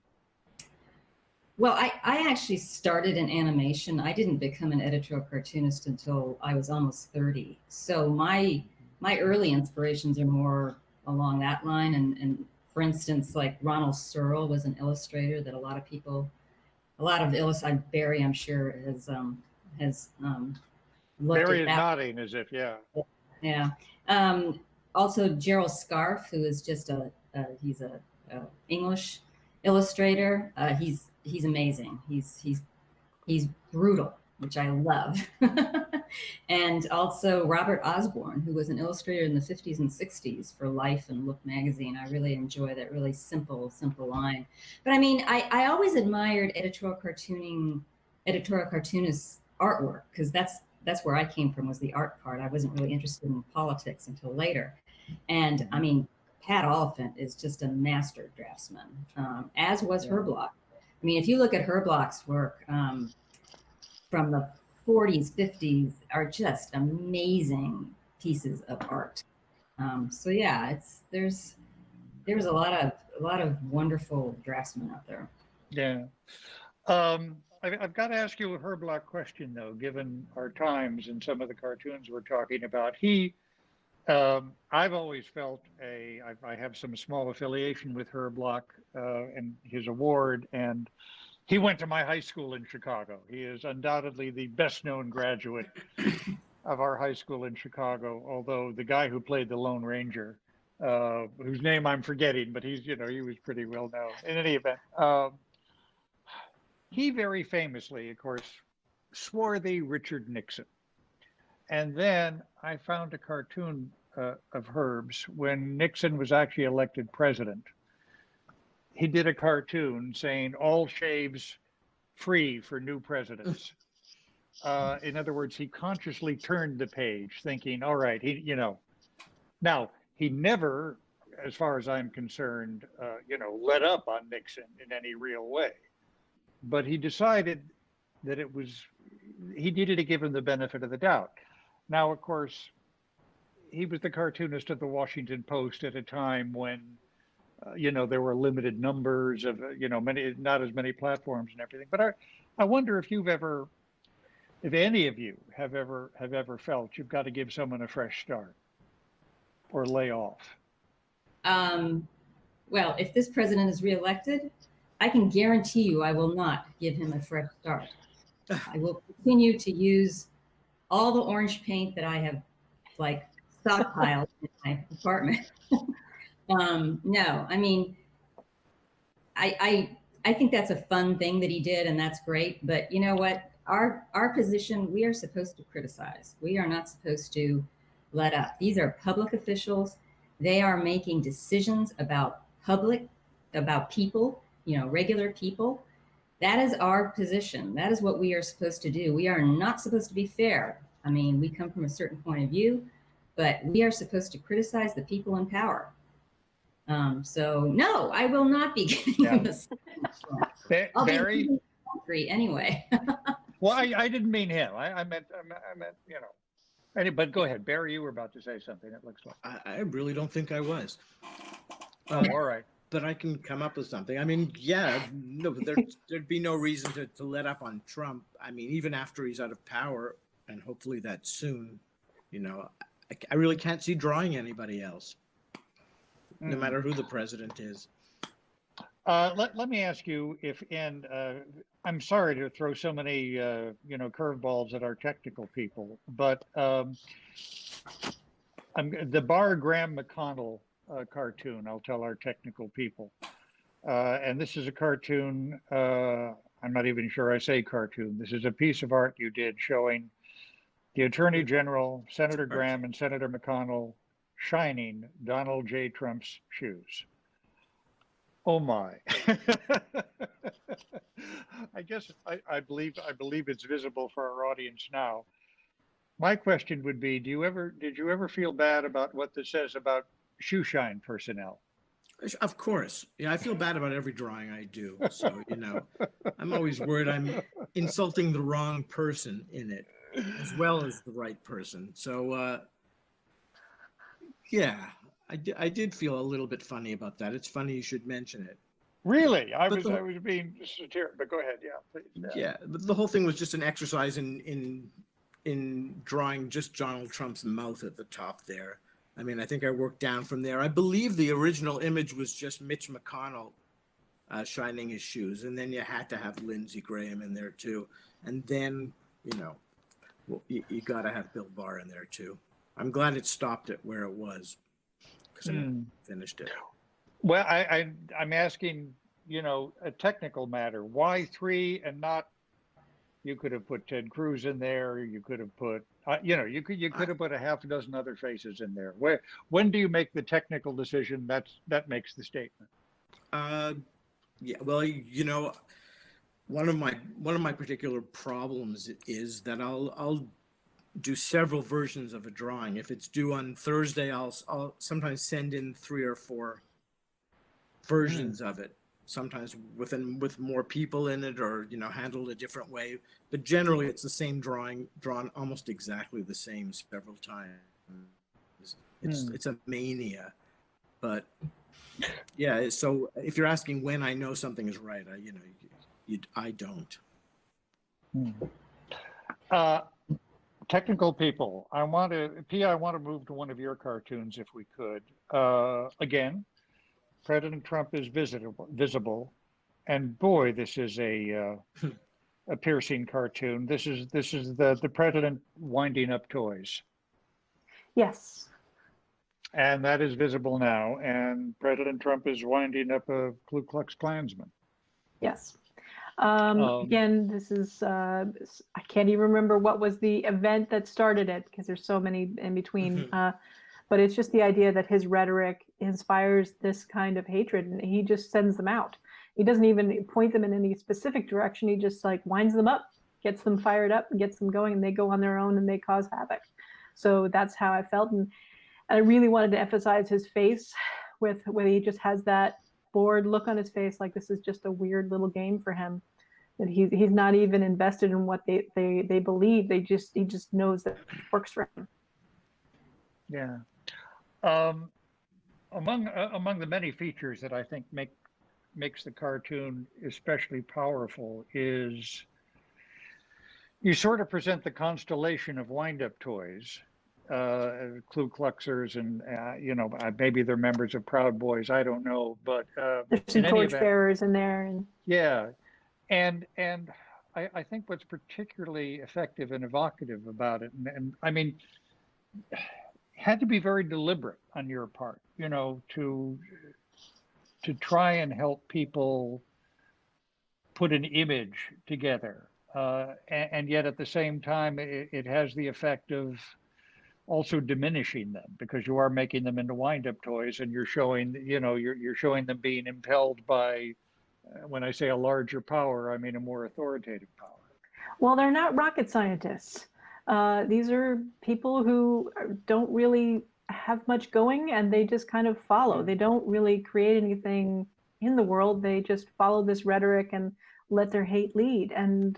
Well, I actually started in animation. I didn't become an editorial cartoonist until I was almost 30. So my early inspirations are more along that line. And for instance, like Ronald Searle was an illustrator that a lot of illustrators, Barry, I'm sure, has looked Barry at is that. nodding as if, yeah. Yeah. Also, Gerald Scarfe, who is just he's a English illustrator. He's amazing. He's brutal, which I love. And also Robert Osborne, who was an illustrator in the 50s and 60s for Life and Look magazine. I really enjoy that really simple line. But I mean, I always admired editorial cartoonists' artwork, because that's where I came from, was the art part. I wasn't really interested in politics until later. And I mean, Pat Oliphant is just a master draftsman, as was Herb Block. I mean, if you look at Herb Block's work from the 40s, 50s, are just amazing pieces of art. So yeah, there's a lot of wonderful draftsmen out there. Yeah. I've got to ask you a Herb Block question, though, given our times and some of the cartoons we're talking about. I've always felt I have some small affiliation with Herb Block and his award, and he went to my high school in Chicago. He is undoubtedly the best known graduate of our high school in Chicago, although the guy who played the Lone Ranger, whose name I'm forgetting, but he was pretty well known. In any event, he very famously, of course, swore the Richard Nixon. And then I found a cartoon of Herb's when Nixon was actually elected president. He did a cartoon saying all shaves free for new presidents. In other words, he consciously turned the page thinking, all right, now he never, as far as I'm concerned, let up on Nixon in any real way. But he decided that he needed to give him the benefit of the doubt. Now, of course, he was the cartoonist of the Washington Post at a time when, there were limited numbers of, not as many platforms and everything. But I wonder if any of you have ever felt you've got to give someone a fresh start or lay off. Well, if this president is reelected, I can guarantee you I will not give him a fresh start. I will continue to use all the orange paint that I have stockpiled in my apartment. No, I mean, I think that's a fun thing that he did, and that's great. But you know what? Our position, we are supposed to criticize. We are not supposed to let up. These are public officials. They are making decisions about people, regular people. That is our position. That is what we are supposed to do. We are not supposed to be fair. I mean, we come from a certain point of view, but we are supposed to criticize the people in power. So no, I will not be giving him a Barry? Anyway. Well, I didn't mean him. I meant, but go ahead, Barry, you were about to say something, it looks like. I really don't think I was. Oh, all right. But I can come up with something. I mean, yeah, no, there'd be no reason to let up on Trump. I mean, even after he's out of power, and hopefully that's soon, I really can't see drawing anybody else, no matter who the president is. Let me ask you if I'm sorry to throw so many, curveballs at our technical people, but the Bar Graham McConnell cartoon, I'll tell our technical people. And this is a cartoon, I'm not even sure I say cartoon. This is a piece of art you did showing the Attorney General, Senator Graham, and Senator McConnell shining Donald J. Trump's shoes. Oh my. I guess I believe it's visible for our audience now. My question would be, did you ever feel bad about what this says about shoe shine personnel? Of course. Yeah, I feel bad about every drawing I do. So, I'm always worried I'm insulting the wrong person in it as well as the right person. So, yeah, I did feel a little bit funny about that. It's funny you should mention it. Really? I But was being satiric, but go ahead. Yeah, please. Yeah, but the whole thing was just an exercise in drawing just Donald Trump's mouth at the top there. I mean, I think I worked down from there. I believe the original image was just Mitch McConnell shining his shoes, and then you had to have Lindsey Graham in there too, and then you got to have Bill Barr in there too. I'm glad it stopped it where it was because I finished it. Well, I'm asking, a technical matter. Why 3 and not? You could have put Ted Cruz in there. You could have put, you could have put a half a dozen other faces in there. When do you make the technical decision that makes the statement? Yeah, well, one of my particular problems is that I'll do several versions of a drawing. If it's due on Thursday, I'll sometimes send in 3 or 4 versions of it. Sometimes with more people in it, or handled a different way. But generally, it's the same drawing, drawn almost exactly the same several times. It's a mania. But yeah, so if you're asking when I know something is right, I don't. Technical people, Pia, I want to move to one of your cartoons if we could. Again, President Trump is visible, and boy, this is a piercing cartoon. This is the president winding up toys. Yes. And that is visible now. And President Trump is winding up a Ku Klux Klansman. Yes. Again, this is, I can't even remember what was the event that started it because there's so many in between. But it's just the idea that his rhetoric inspires this kind of hatred, and he just sends them out. He doesn't even point them in any specific direction. He just winds them up, gets them fired up, and gets them going, and they go on their own and they cause havoc. So that's how I felt. And I really wanted to emphasize his face when he just has that bored look on his face, like this is just a weird little game for him. That he's not even invested in what they believe. He just knows that it works for him. Yeah. Among the many features that I think makes the cartoon especially powerful is you sort of present the constellation of wind-up toys, Ku Kluxers, and maybe they're members of Proud Boys. I don't know, but there's some torchbearers in there, and yeah, and I think what's particularly effective and evocative about it, and I mean, had to be very deliberate on your part, to try and help people put an image together, and yet at the same time, it has the effect of also diminishing them because you are making them into wind-up toys, and you're showing, you're showing them being impelled by, when I say a larger power, I mean a more authoritative power. Well, they're not rocket scientists. These are people who don't really have much going, and they just kind of follow. They don't really create anything in the world. They just follow this rhetoric and let their hate lead. And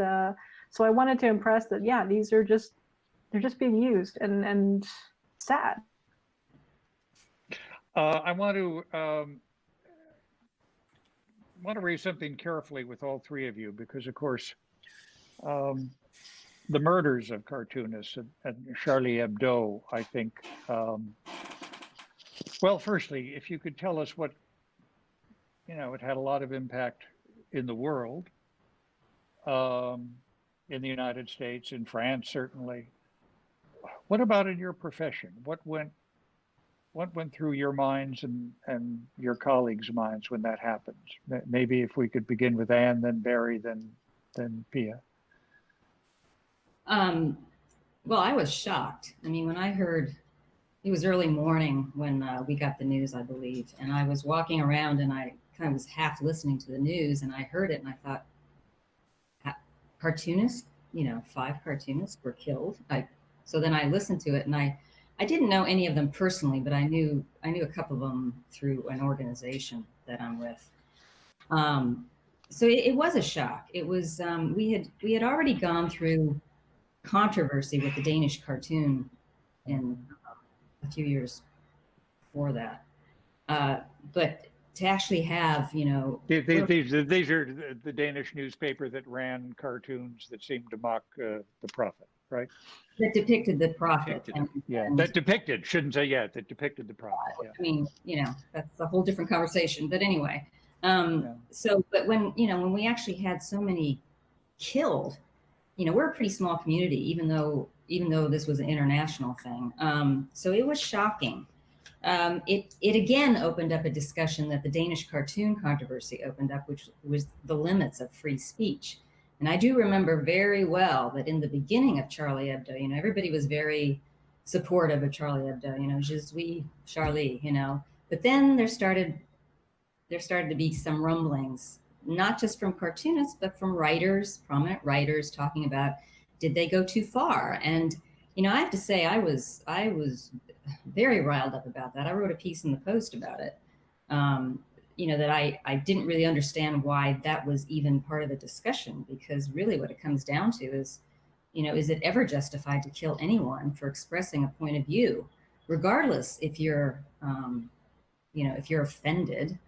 so I wanted to impress that, yeah, they're just being used, and sad. I want to raise something carefully with all 3 of you, because of course, the murders of cartoonists at Charlie Hebdo, I think, well, firstly, if you could tell us what it had a lot of impact in the world, in the United States, in France, certainly. What about in your profession? What went through your minds and your colleagues' minds when that happened? Maybe if we could begin with Ann, then Barry, then Pia. Well, I was shocked. I mean, when I heard, it was early morning when we got the news, I believe, and I was walking around and I kind of was half listening to the news, and I heard it and I thought, cartoonists, 5 cartoonists were killed. So then I listened to it, and I didn't know any of them personally, but I knew a couple of them through an organization that I'm with. So it was a shock. It was we had already gone through controversy with the Danish cartoon in a few years before that, but to actually have, These are the Danish newspaper that ran cartoons that seemed to mock the prophet, right? that depicted the prophet. That depicted, shouldn't say yet, that depicted the prophet. Yeah. I mean, that's a whole different conversation. But anyway, but when we actually had so many killed, we're a pretty small community, even though this was an international thing. So it was shocking. It again opened up a discussion that the Danish cartoon controversy opened up, which was the limits of free speech. And I do remember very well that in the beginning of Charlie Hebdo, everybody was very supportive of Charlie Hebdo, je suis Charlie, But then there started to be some rumblings, not just from cartoonists, but from writers, prominent writers, talking about, did they go too far? And I have to say, I was very riled up about that. I wrote a piece in the Post about it. That I didn't really understand why that was even part of the discussion, because really what it comes down to is, is it ever justified to kill anyone for expressing a point of view, regardless if you're, if you're offended?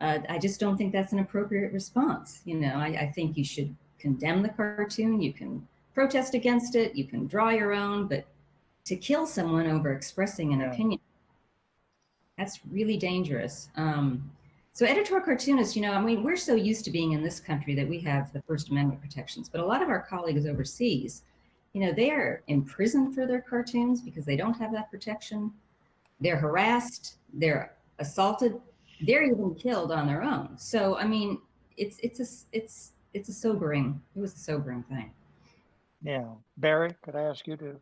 I just don't think that's an appropriate response. I think you should condemn the cartoon. You can protest against it. You can draw your own, but to kill someone over expressing an opinion, that's really dangerous. So editorial cartoonists, we're so used to being in this country that we have the First Amendment protections, but a lot of our colleagues overseas, they are imprisoned for their cartoons because they don't have that protection. They're harassed, they're assaulted, they're even killed on their own. So, it was a sobering thing. Yeah. Barry, could I ask you to?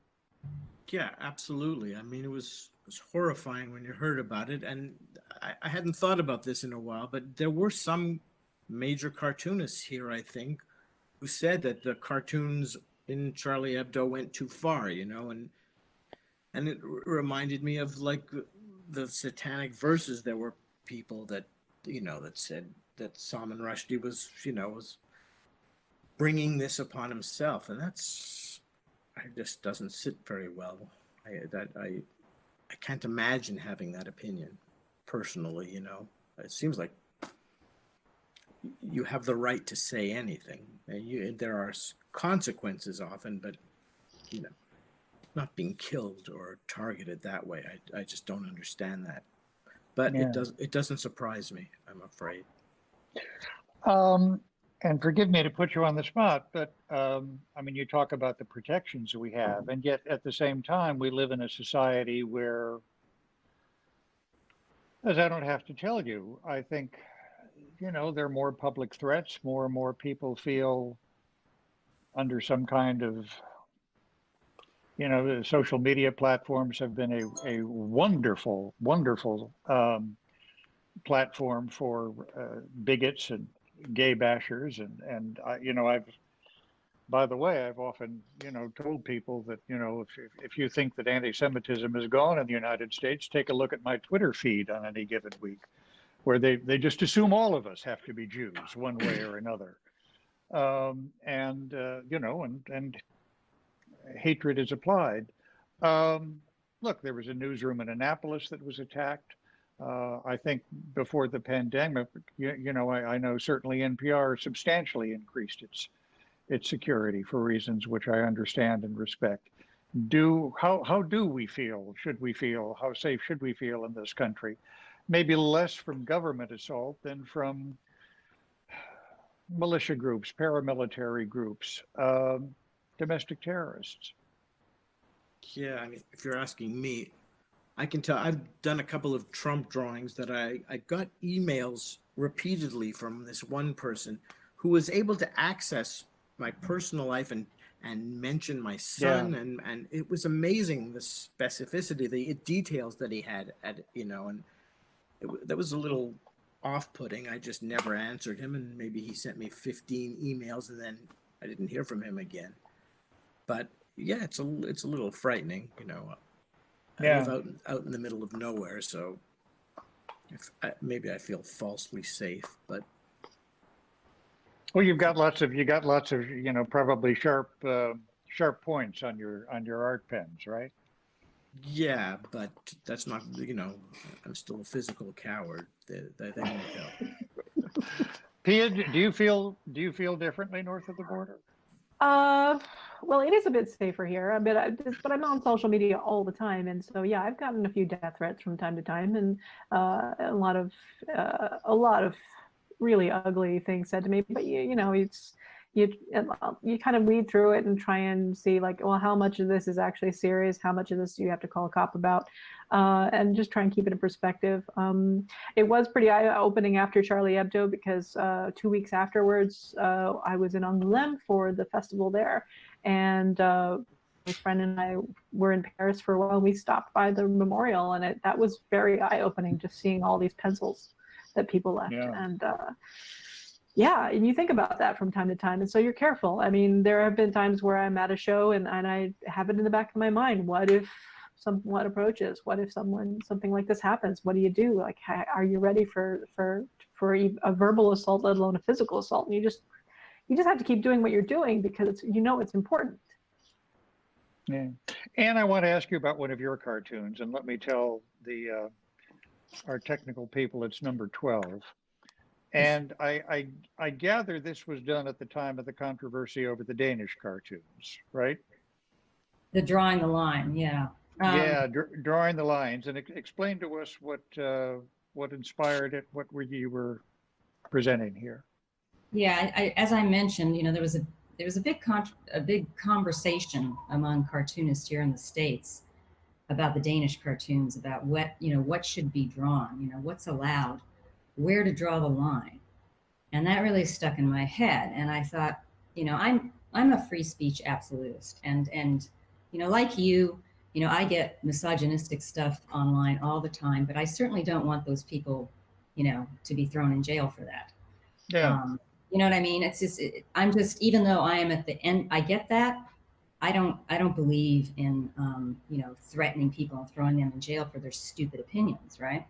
Yeah, absolutely. I mean, it was horrifying when you heard about it. And I hadn't thought about this in a while, but there were some major cartoonists here, I think, who said that the cartoons in Charlie Hebdo went too far, and it reminded me of like the satanic verses. There were people that, that said that Salman Rushdie was bringing this upon himself. And it just doesn't sit very well. I can't imagine having that opinion personally, It seems like you have the right to say anything. There are consequences often, but, not being killed or targeted that way. I just don't understand that. But it doesn't surprise me, I'm afraid. And forgive me to put you on the spot, but you talk about the protections we have, and yet at the same time, we live in a society where, as I don't have to tell you, I think, there are more public threats, more and more people feel under some kind of, the social media platforms have been a wonderful, wonderful platform for bigots and gay bashers, and I've often told people that if you think that anti-Semitism is gone in the United States, take a look at my Twitter feed on any given week, where they just assume all of us have to be Jews one way or another, and hatred is applied. Look, there was a newsroom in Annapolis that was attacked. I think before the pandemic, I know certainly NPR substantially increased its security for reasons which I understand and respect. How do we feel? Should we feel? How safe should we feel in this country? maybe less from government assault than from militia groups, paramilitary groups, domestic terrorists. Yeah, I mean, if you're asking me, I can tell I've done a couple of Trump drawings that I got emails repeatedly from this one person who was able to access my personal life and mention my son, and it was amazing, the specificity, the details that he had and that was a little off-putting. I just never answered him, and maybe he sent me 15 emails and then I didn't hear from him again. But yeah, it's a little frightening, I live out in the middle of nowhere, so maybe I feel falsely safe, but Well, you got lots of probably sharp points on your art pens, right? yeah, but that's not, I'm still a physical coward. They won't help. Pia, do you feel differently north of the border? Well, it is a bit safer here, but I'm on social media all the time, and so yeah, I've gotten a few death threats from time to time, and a lot of really ugly things said to me. But you kind of weed through it and try and see, like, well, how much of this is actually serious, how much of this do you have to call a cop about, and just try and keep it in perspective. It was pretty eye-opening after Charlie Hebdo, because 2 weeks afterwards, I was in Angoulême for the festival there, and my friend and I were in Paris for a while. We stopped by the memorial, and that was very eye-opening, just seeing all these pencils that people left. And yeah, and you think about that from time to time, and so you're careful. I mean, there have been times where I'm at a show and I have it in the back of my mind, what if someone approaches, what if something like this happens, what do you do? Like, are you ready for a verbal assault, let alone a physical assault? And you just have to keep doing what you're doing, because it's important. Yeah. And I want to ask you about one of your cartoons, and let me tell our technical people it's number 12. And I gather this was done at the time of the controversy over the Danish cartoons, right? The drawing the line, yeah. Drawing the lines, and explain to us what inspired it, what you were presenting here. Yeah, as I mentioned, there was a big conversation among cartoonists here in the States about the Danish cartoons, about what should be drawn, what's allowed, where to draw the line. And that really stuck in my head. And I thought, I'm a free speech absolutist. And like you, I get misogynistic stuff online all the time, but I certainly don't want those people, to be thrown in jail for that. Yeah. You know what I mean? It's just, I'm just, even though I am at the end, I get that. I don't believe in, threatening people and throwing them in jail for their stupid opinions, right?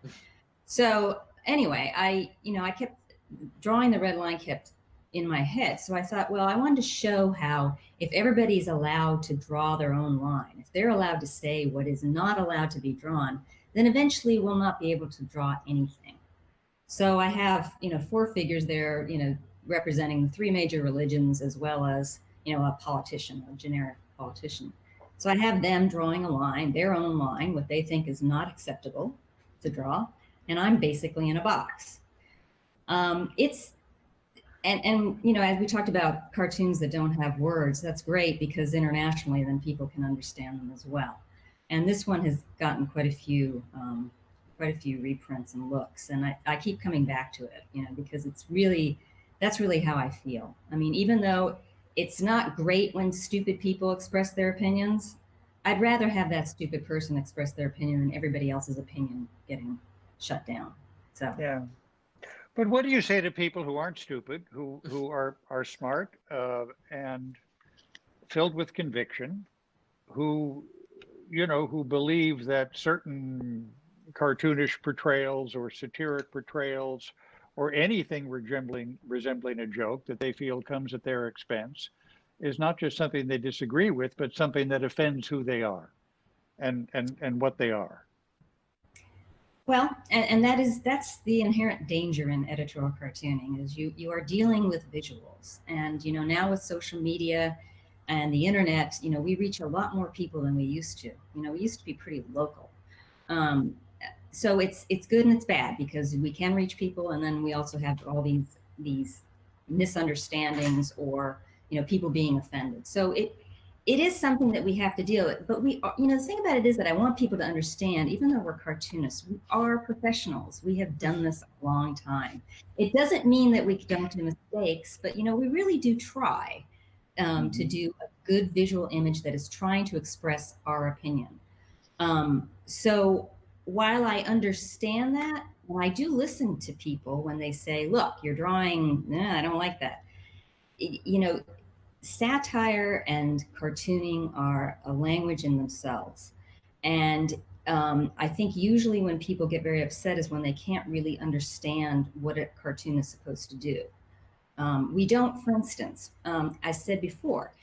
So anyway, I kept drawing the red line, kept in my head. So I thought, well, I wanted to show how if everybody's allowed to draw their own line, if they're allowed to say what is not allowed to be drawn, then eventually we'll not be able to draw anything. So I have, 4 figures there, representing the 3 major religions, as well as, a politician, a generic politician. So I have them drawing a line, their own line, what they think is not acceptable to draw. And I'm basically in a box. And as we talked about cartoons that don't have words, that's great, because internationally then people can understand them as well. And this one has gotten quite a few reprints and looks, and I keep coming back to it, because that's really how I feel. I mean, even though it's not great when stupid people express their opinions, I'd rather have that stupid person express their opinion than everybody else's opinion getting shut down. So yeah. But what do you say to people who aren't stupid, who are smart and filled with conviction, who believe that certain cartoonish portrayals or satiric portrayals or anything resembling a joke that they feel comes at their expense is not just something they disagree with, but something that offends who they are and what they are? Well, and that's the inherent danger in editorial cartooning, is you are dealing with visuals. And, now with social media and the internet, we reach a lot more people than we used to. We used to be pretty local. so it's good and it's bad because we can reach people, and then we also have all these misunderstandings or people being offended. So it is something that we have to deal with. But we are, the thing about it is that I want people to understand, even though we're cartoonists, we are professionals. We have done this a long time. It doesn't mean that we don't do mistakes, but we really do try to do a good visual image that is trying to express our opinion. So while I understand that, and I do listen to people when they say, look, you're drawing, I don't like that. Satire and cartooning are a language in themselves. And I think usually when people get very upset is when they can't really understand what a cartoon is supposed to do. We don't, for instance, I said before,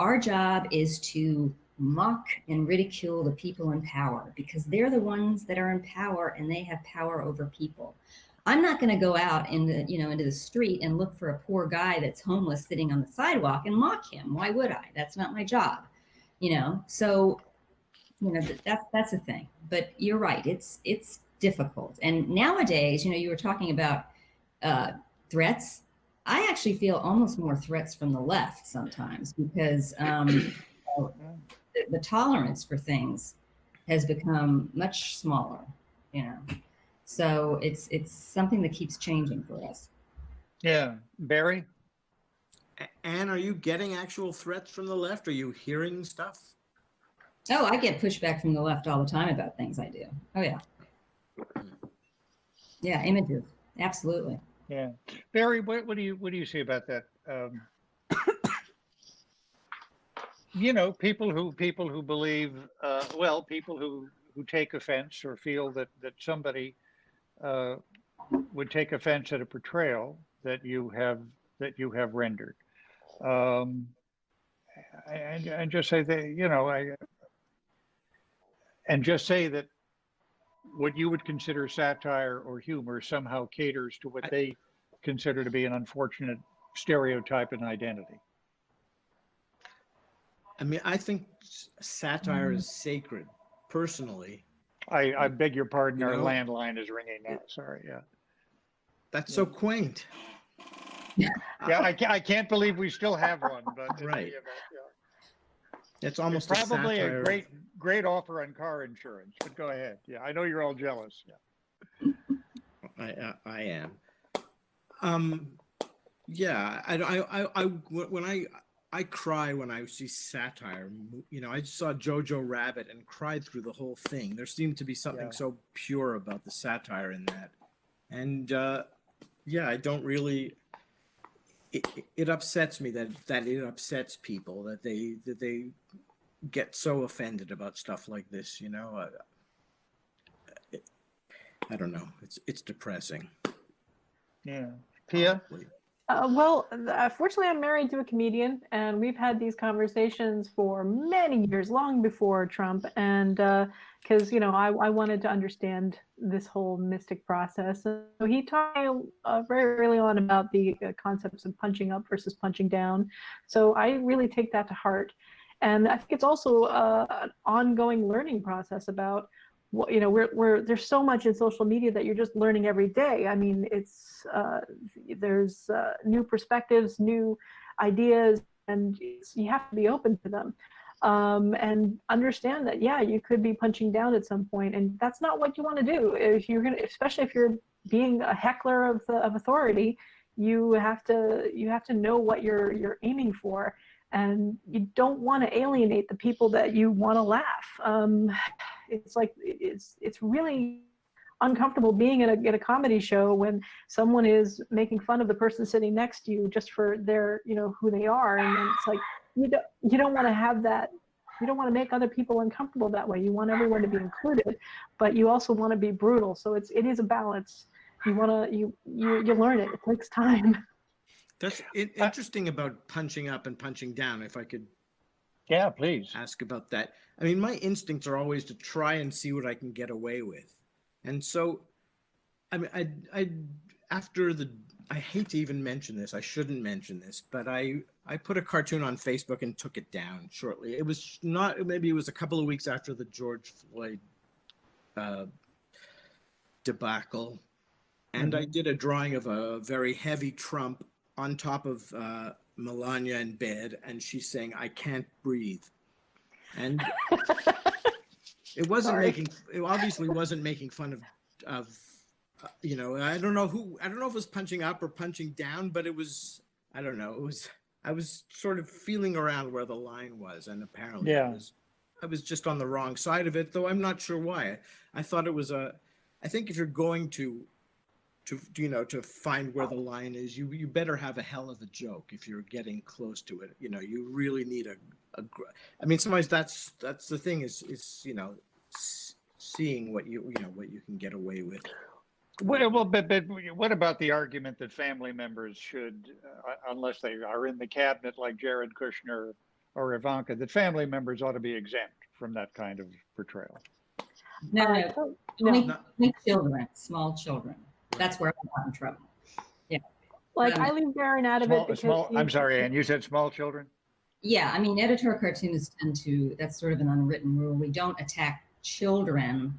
our job is to mock and ridicule the people in power because they're the ones that are in power and they have power over people. I'm not going to go out into the street and look for a poor guy that's homeless sitting on the sidewalk and mock him. Why would I? That's not my job. So that's a thing. But you're right. It's difficult. And nowadays, you were talking about threats. I actually feel almost more threats from the left sometimes because the tolerance for things has become much smaller, So it's something that keeps changing for us. Yeah. Barry? Anne, are you getting actual threats from the left? Are you hearing stuff? Oh, I get pushback from the left all the time about things I do. Oh, yeah. Yeah, images. Absolutely. Yeah. Barry, what do you say about that? People who believe, people who take offense or feel that somebody would take offense at a portrayal that you have rendered, and just say that and just say that what you would consider satire or humor somehow caters to what they consider to be an unfortunate stereotype and identity. I mean, I think satire is sacred, personally. I beg your pardon, our landline is ringing now. Sorry, yeah. That's so quaint. Yeah, I can't believe we still have one, but right. It's almost it's probably a great offer on car insurance. But go ahead. Yeah, I know you're all jealous. Yeah. I am. Yeah, I cry when I see satire. I saw Jojo Rabbit and cried through the whole thing. There seemed to be something so pure about the satire in that. And I don't really. It upsets me that it upsets people that they get so offended about stuff like this. I don't know. It's depressing. Yeah, Pia. Well, fortunately, I'm married to a comedian, and we've had these conversations for many years, long before Trump. And because I wanted to understand this whole mystic process, so he taught me very early on about the concepts of punching up versus punching down. So I really take that to heart, and I think it's also an ongoing learning process about. There's so much in social media that you're just learning every day. I mean, there's new perspectives, new ideas, and you have to be open to them and understand that you could be punching down at some point, and that's not what you want to do. Especially if you're being a heckler of authority, you have to know what you're aiming for, and you don't want to alienate the people that you want to laugh. It's like it's really uncomfortable being in a comedy show when someone is making fun of the person sitting next to you just for their who they are, and then it's like you don't want to have that. You don't want to make other people uncomfortable that way. You want everyone to be included, but you also want to be brutal. So it is a balance. You learn it. It takes time. That's interesting about punching up and punching down. If I could. Yeah, please. Ask about that. I mean, my instincts are always to try and see what I can get away with. And so, I mean, I hate to even mention this. I shouldn't mention this, but I put a cartoon on Facebook and took it down shortly. It was maybe it was a couple of weeks after the George Floyd debacle. And I did a drawing of a very heavy Trump on top of Melania in bed, and she's saying, "I can't breathe." And it wasn't Sorry. it obviously wasn't making fun of I don't know if it was punching up or punching down, but it was, I don't know, I was sort of feeling around where the line was, and apparently I was just on the wrong side of it, though I'm not sure why. I thought it was I think if you're going to find where the line is, you better have a hell of a joke if you're getting close to it. You really need I mean, sometimes that's the thing is seeing what you can get away with. Well, but what about the argument that family members should, unless they are in the cabinet like Jared Kushner or Ivanka, that family members ought to be exempt from that kind of portrayal? No, only children, small children. That's where I got in trouble. Yeah. Like I leave Darren out of it because I'm sorry, Ann, you said small children? Yeah, I mean, editorial cartoonists tend to, that's sort of an unwritten rule. We don't attack children.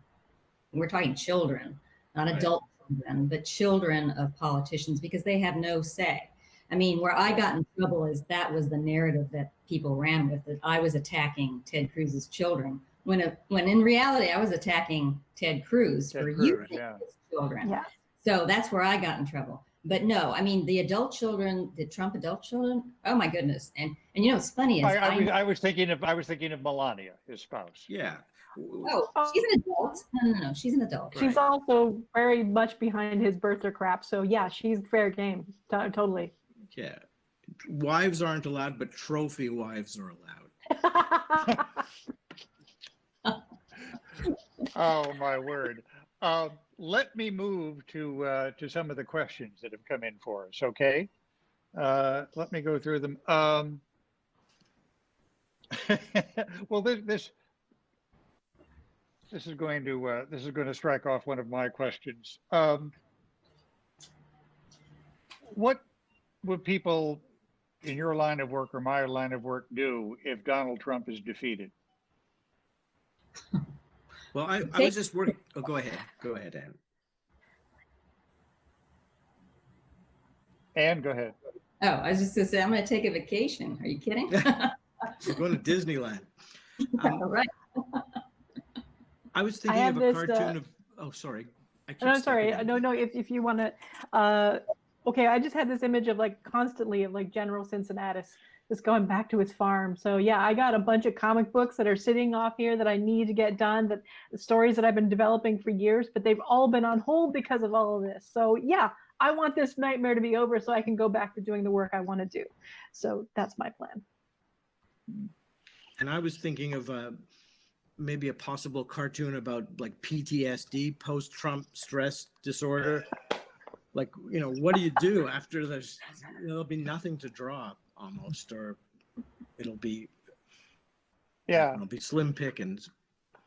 We're talking children, not adult children, but children of politicians, because they have no say. I mean, where I got in trouble is that was the narrative that people ran with, that I was attacking Ted Cruz's children, when in reality, I was attacking Ted Cruz for using his children. Yeah. So that's where I got in trouble. But no, I mean, the adult children, the Trump adult children, oh my goodness. And it's funny. I was thinking of Melania, his spouse. Yeah. Oh, she's an adult. No, she's an adult. She's also very much behind his birther crap. So yeah, she's fair game. Totally. Yeah. Wives aren't allowed, but trophy wives are allowed. Oh my word. Let me move to some of the questions that have come in for us. Okay. Let me go through them. Well, this is going to strike off one of my questions. What would people in your line of work or my line of work do if Donald Trump is defeated? Well, I was just working. Oh, go ahead, Ann. Ann, go ahead. Oh, I was just going to say, I'm going to take a vacation. Are you kidding? We're going to Disneyland. Right. I was thinking of a cartoon of. Oh, sorry. No, sorry. No. If you want to. Okay, I just had this image of constantly of General Cincinnatus just going back to his farm. So yeah, I got a bunch of comic books that are sitting off here that I need to get done, that the stories that I've been developing for years, but they've all been on hold because of all of this. So yeah, I want this nightmare to be over so I can go back to doing the work I want to do. So that's my plan. And I was thinking of maybe a possible cartoon about PTSD, post-Trump stress disorder. What do you do after there'll be nothing to draw almost, or it'll be slim pickings.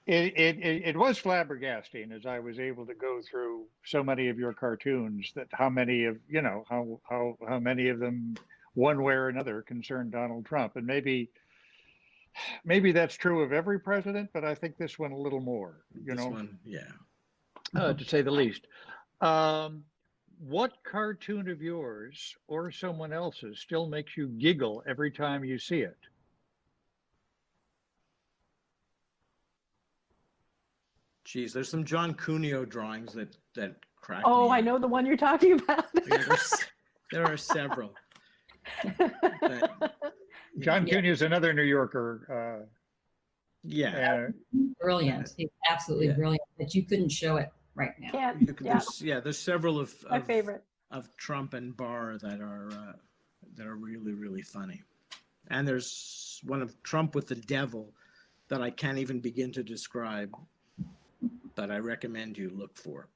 It was flabbergasting as I was able to go through so many of your cartoons that how many of them one way or another concerned Donald Trump. And maybe that's true of every president, but I think this one a little more, One, yeah. To say the least. What cartoon of yours or someone else's still makes you giggle every time you see it? Geez, there's some John Cuneo drawings that crack Oh, me I up. know the one you're talking about. Yeah, there are several. John Cuneo is another New Yorker. Brilliant. He's absolutely brilliant, but you couldn't show it right now. There's several of my favorite of Trump and Barr that are really, really funny. And there's one of Trump with the devil that I can't even begin to describe, that I recommend you look for.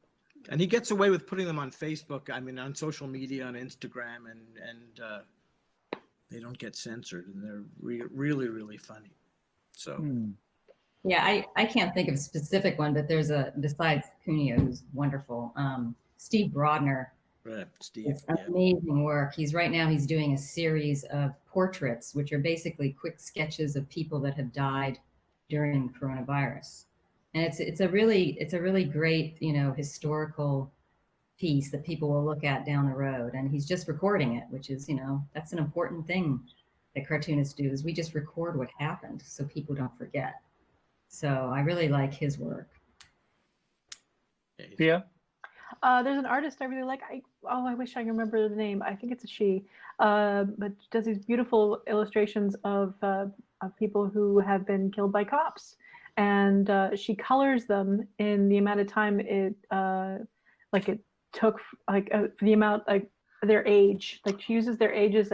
And he gets away with putting them on Facebook, I mean, on social media, on Instagram, and they don't get censored, and they're really, really funny. So. Yeah, I can't think of a specific one, but there's besides Cuneo, who's wonderful, Steve Brodner. Right, Steve. Amazing work. He's doing a series of portraits, which are basically quick sketches of people that have died during coronavirus. And it's a really great, historical piece that people will look at down the road. And he's just recording it, which is, that's an important thing that cartoonists do, is we just record what happened so people don't forget. So I really like his work. Yeah. There's an artist I really like. I wish I can remember the name. I think it's a she, but she does these beautiful illustrations of people who have been killed by cops, and she colors them in the amount of time it took, for the amount, like their age. Like she uses their ages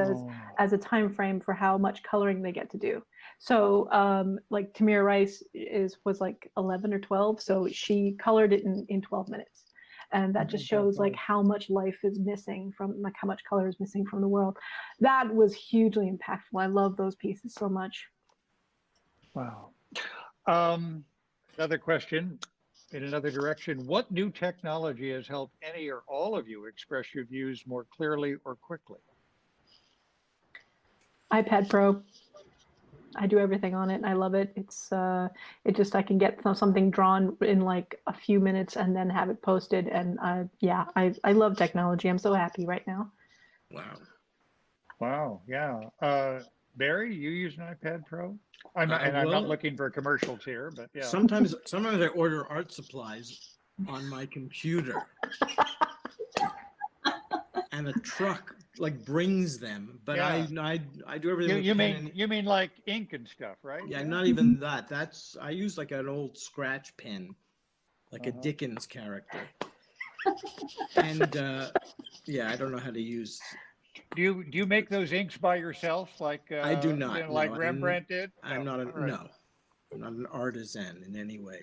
as a time frame for how much coloring they get to do. So like Tamir Rice was like 11 or 12, so she colored it in 12 minutes. And that just shows like how much life is missing from, like how much color is missing from the world. That was hugely impactful. I love those pieces so much. Wow. Another question in another direction. What new technology has helped any or all of you express your views more clearly or quickly? iPad Pro. I do everything on it and I love it. I can get something drawn in like a few minutes and then have it posted. And I love technology. I'm so happy right now. Wow. Yeah. Barry, you use an iPad Pro? I'm not looking for commercials here, but yeah. Sometimes I order art supplies on my computer. And a truck like brings them, but yeah. I do everything. You mean like ink and stuff, right? Yeah, not even that. I use like an old scratch pen, like a Dickens character. And I don't know how to use. Do you make those inks by yourself, like I do not, like Rembrandt did? I'm not an artisan in any way.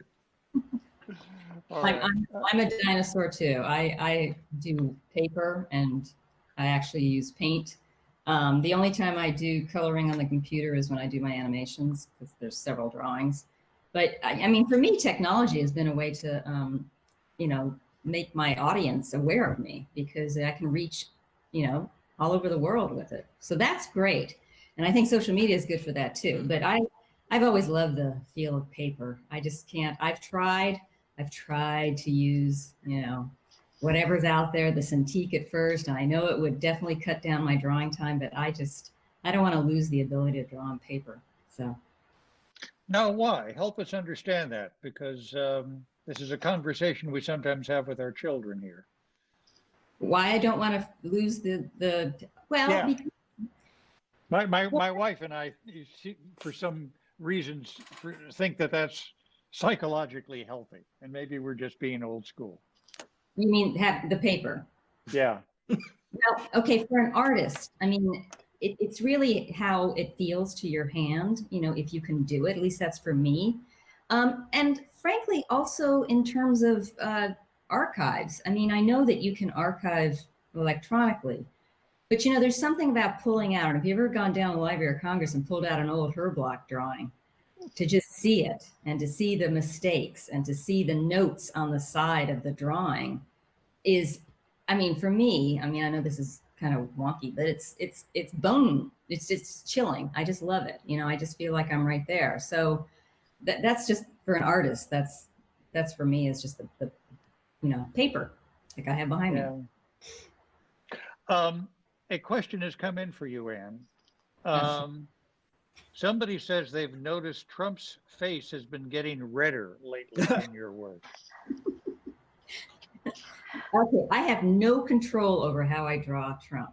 I'm a dinosaur too. I do paper and I actually use paint. The only time I do coloring on the computer is when I do my animations, because there's several drawings. But I mean, for me, technology has been a way to, make my audience aware of me, because I can reach, all over the world with it. So that's great. And I think social media is good for that too. But I've always loved the feel of paper. I just can't. I've tried to use, whatever's out there, the Cintiq at first. And I know it would definitely cut down my drawing time, but I don't want to lose the ability to draw on paper. So. Now, why? Help us understand that, because this is a conversation we sometimes have with our children here. Why I don't want to lose yeah. My wife and I, for some reasons, think that that's psychologically healthy, and maybe we're just being old school. You mean have the paper? Yeah. Well, okay, for an artist, I mean, it's really how it feels to your hand, if you can do it. At least that's for me. And frankly, also in terms of archives. I mean, I know that you can archive electronically, but there's something about pulling out. And have you ever gone down to the Library of Congress and pulled out an old Herblock drawing, to just see it and to see the mistakes and to see the notes on the side of the drawing is, I mean, for me, I know this is kind of wonky, but it's bone. It's just chilling. I just love it. I just feel like I'm right there. So that's just for an artist. That's for me is just the paper like I have behind me. A question has come in for you, Ann. Somebody says they've noticed Trump's face has been getting redder lately in your work. Okay, I have no control over how I draw Trump.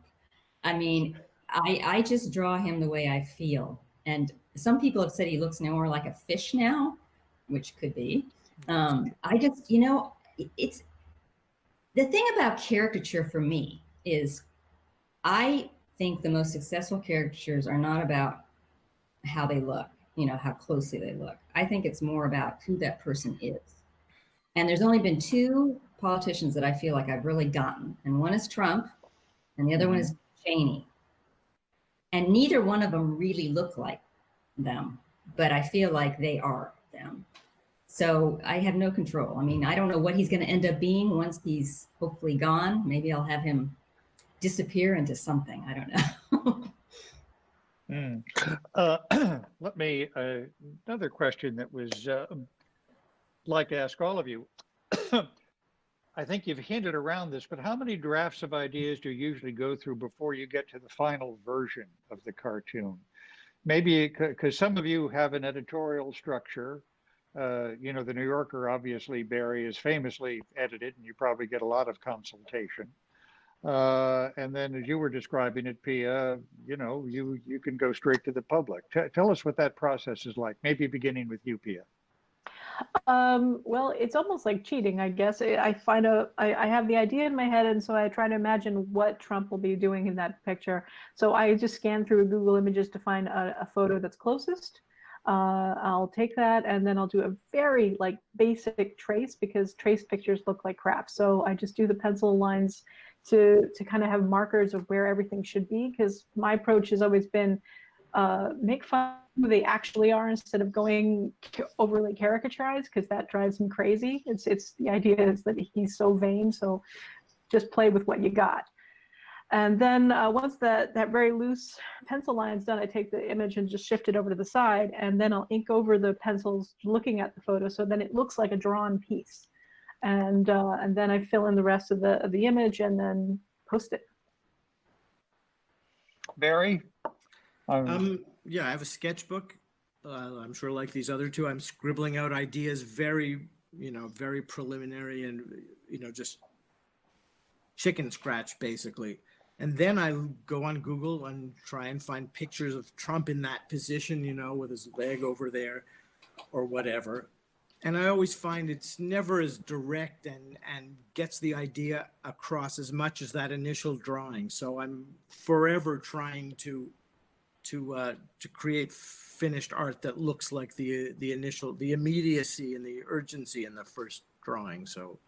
I mean, I just draw him the way I feel. And some people have said he looks more like a fish now, which could be. I just, it's the thing about caricature for me is I think the most successful caricatures are not about how they look, how closely they look. I think it's more about who that person is. And there's only been two politicians that I feel like I've really gotten. And one is Trump and the other one is Cheney. And neither one of them really look like them, but I feel like they are them. So I have no control. I mean, I don't know what he's going to end up being once he's hopefully gone. Maybe I'll have him disappear into something. I don't know. Let me, another question that was like to ask all of you. I think you've hinted around this, but how many drafts of ideas do you usually go through before you get to the final version of the cartoon? Maybe because some of you have an editorial structure. You know, the New Yorker, obviously, Barry, is famously edited, and you probably get a lot of consultation. And then, as you were describing it, Pia, you know, you can go straight to the public. Tell us what that process is like. Maybe beginning with you, Pia. Well, it's almost like cheating, I guess. I have the idea in my head, and so I try to imagine what Trump will be doing in that picture. So I just scan through Google Images to find a photo that's closest. I'll take that, and then I'll do a very like basic trace, because trace pictures look like crap. So I just do the pencil lines to kind of have markers of where everything should be, because my approach has always been make fun who they actually are instead of going overly caricaturized, because that drives him crazy. It's the idea is that he's so vain, so just play with what you got. And then once that very loose pencil line is done, I take the image and just shift it over to the side, and then I'll ink over the pencils looking at the photo, so then it looks like a drawn piece. And then I fill in the rest of the image and then post it. Barry? Yeah, I have a sketchbook. I'm sure, like these other two, I'm scribbling out ideas, very preliminary, and just chicken scratch basically. And then I go on Google and try and find pictures of Trump in that position, with his leg over there or whatever. And I always find it's never as direct and gets the idea across as much as that initial drawing. So I'm forever trying to create finished art that looks like the immediacy and the urgency in the first drawing. So,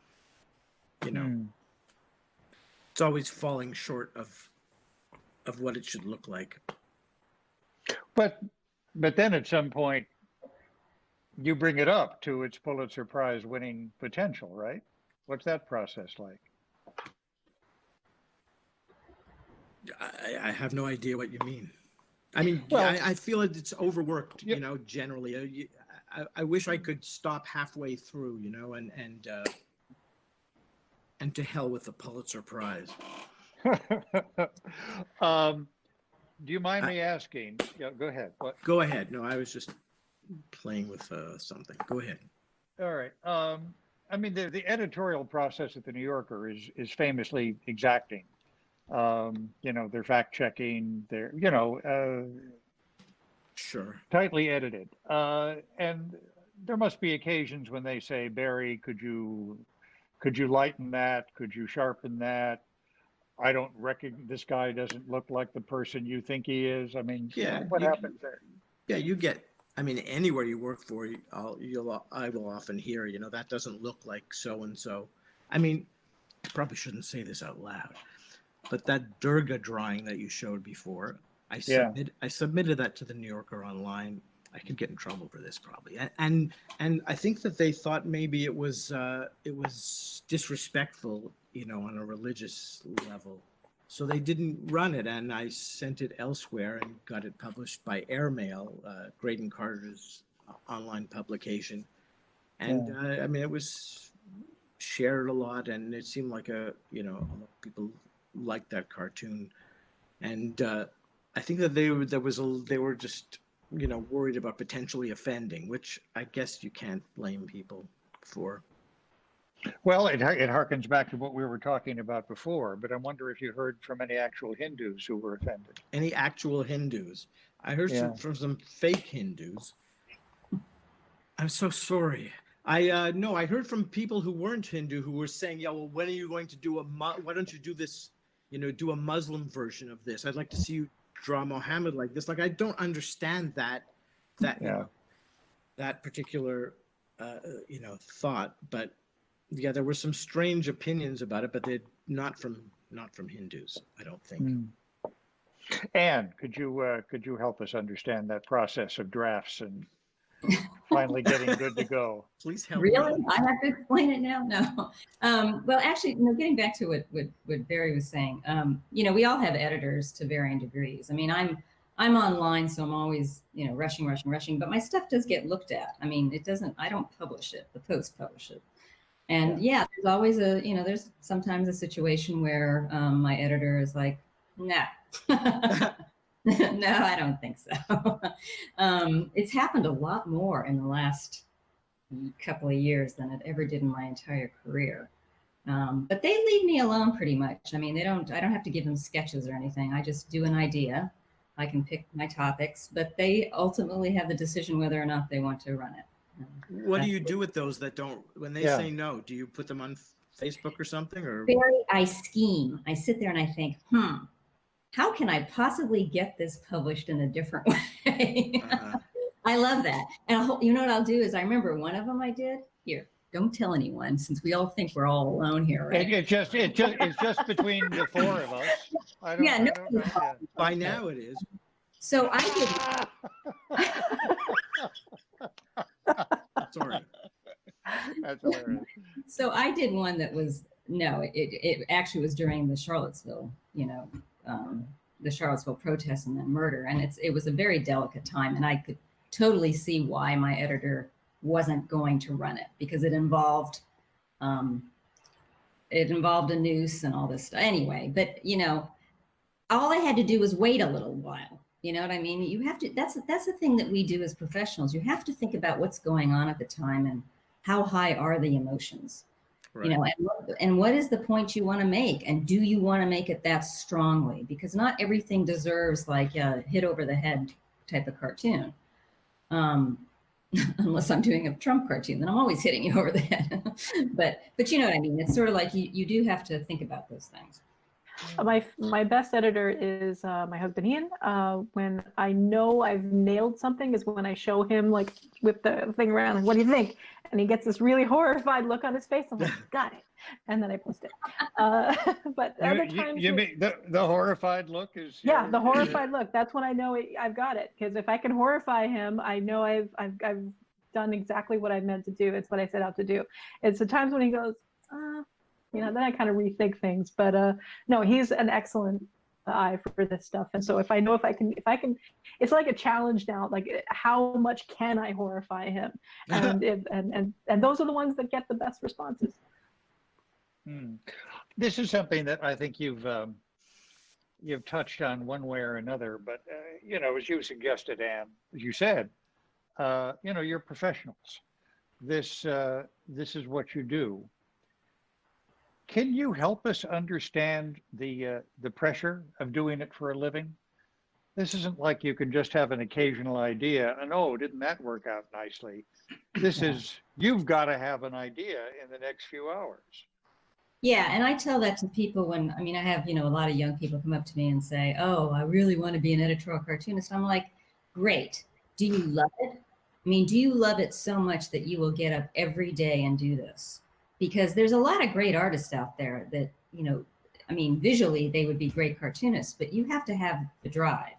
it's always falling short of what it should look like. But then at some point, you bring it up to its Pulitzer Prize winning potential, right? What's that process like? I have no idea what you mean. I mean, well, I feel it's overworked, generally. I wish I could stop halfway through, and to hell with the Pulitzer Prize. Do you mind me asking? Yeah, go ahead. What? Go ahead. No, I was just playing with something. Go ahead. All right. I mean, the editorial process at the New Yorker is famously exacting. They're fact checking. They're sure, tightly edited. And there must be occasions when they say, Barry, could you lighten that? Could you sharpen that? I don't recognize, this guy doesn't look like the person you think he is. I mean, yeah, what happens there? Yeah, you get, I mean, anywhere you work for, I will often hear, that doesn't look like so-and-so. I mean, I probably shouldn't say this out loud, but that Durga drawing that you showed before, I submitted that to the New Yorker online. I could get in trouble for this probably. And I think that they thought maybe it was disrespectful, on a religious level. So they didn't run it, and I sent it elsewhere and got it published by Airmail, Graydon Carter's online publication. And I mean, it was shared a lot, and it seemed like a lot of people liked that cartoon. And I think that they were just worried about potentially offending, which I guess you can't blame people for. Well, it harkens back to what we were talking about before, but I wonder if you heard from any actual Hindus who were offended. Any actual Hindus? I heard from some fake Hindus. I'm so sorry. No, I heard from people who weren't Hindu who were saying, yeah, well, when are you going to do why don't you do this, do a Muslim version of this? I'd like to see you draw Muhammad like this. Like, I don't understand that particular, thought, but yeah, there were some strange opinions about it, but they're not from Hindus, I don't think. Ann, could you help us understand that process of drafts and finally getting good to go? Please help. Really? Me. I have to explain it now? No. Well, actually, getting back to what Barry was saying, we all have editors to varying degrees. I mean, I'm online, so I'm always, rushing, but my stuff does get looked at. I mean, I don't publish it, the Post publish it. And yeah, there's always there's sometimes a situation where my editor is like, nah, no, I don't think so. It's happened a lot more in the last couple of years than it ever did in my entire career. But they leave me alone pretty much. I mean, I don't have to give them sketches or anything. I just do an idea. I can pick my topics, but they ultimately have the decision whether or not they want to run it. What do you do with those that don't, when they say no, do you put them on Facebook or something? Or I scheme. I sit there and I think, how can I possibly get this published in a different way? I love that. And you know what I'll do is, I remember one of them I did. Here, don't tell anyone, since we all think we're all alone here, right? It's just between the four of us. I don't know. By now it is. So I did. Sorry. That's hilarious. So I did one that was, it actually was during the Charlottesville, the Charlottesville protests and then murder. And it was a very delicate time. And I could totally see why my editor wasn't going to run it, because it involved a noose and all this stuff. Anyway, but all I had to do was wait a little while. You know what I mean? You have to, that's the thing that we do as professionals. You have to think about what's going on at the time and how high are the emotions, right. And what is the point you want to make? And do you want to make it that strongly? Because not everything deserves like a hit over the head type of cartoon. Unless I'm doing a Trump cartoon, then I'm always hitting you over the head. but you know what I mean? It's sort of like you do have to think about those things. My best editor is my husband Ian. When I know I've nailed something is when I show him, like, whip the thing around, like, what do you think? And he gets this really horrified look on his face. I'm like, got it. And then I post it. But other times, you mean the horrified look is? Yeah, the horrified look. That's when I know I've got it. Because if I can horrify him, I know I've done exactly what I meant to do. It's what I set out to do. It's the times when he goes, then I kind of rethink things. But no, he's an excellent eye for this stuff. And so if I know if I can, it's like a challenge now. Like, how much can I horrify him? And and those are the ones that get the best responses. This is something that I think you've touched on one way or another. But as you suggested, Ann, as you said, you're professionals. This is what you do. Can you help us understand the pressure of doing it for a living? This isn't like you can just have an occasional idea and, oh, didn't that work out nicely? This is, you've got to have an idea in the next few hours. Yeah, and I tell that to people when, I have, a lot of young people come up to me and say, oh, I really want to be an editorial cartoonist. I'm like, great. Do you love it? Do you love it so much that you will get up every day and do this? Because there's a lot of great artists out there that, visually they would be great cartoonists, but you have to have the drive.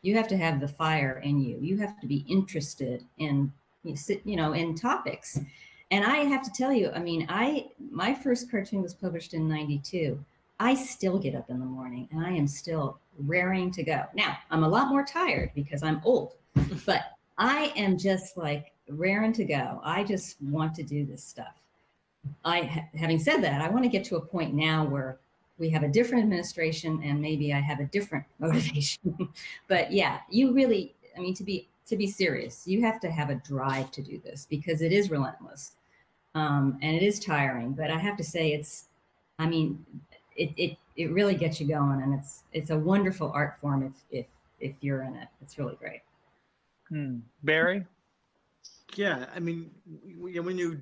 You have to have the fire in you. You have to be interested in, in topics. And I have to tell you, my first cartoon was published in '92. I still get up in the morning and I am still raring to go. Now, I'm a lot more tired because I'm old, but I am just like raring to go. I just want to do this stuff. Having said that, I want to get to a point now where we have a different administration and maybe I have a different motivation. But yeah, you really, to be serious, you have to have a drive to do this because it is relentless and it is tiring. But I have to say it really gets you going, and it's a wonderful art form if you're in it. It's really great. Barry? Yeah, when you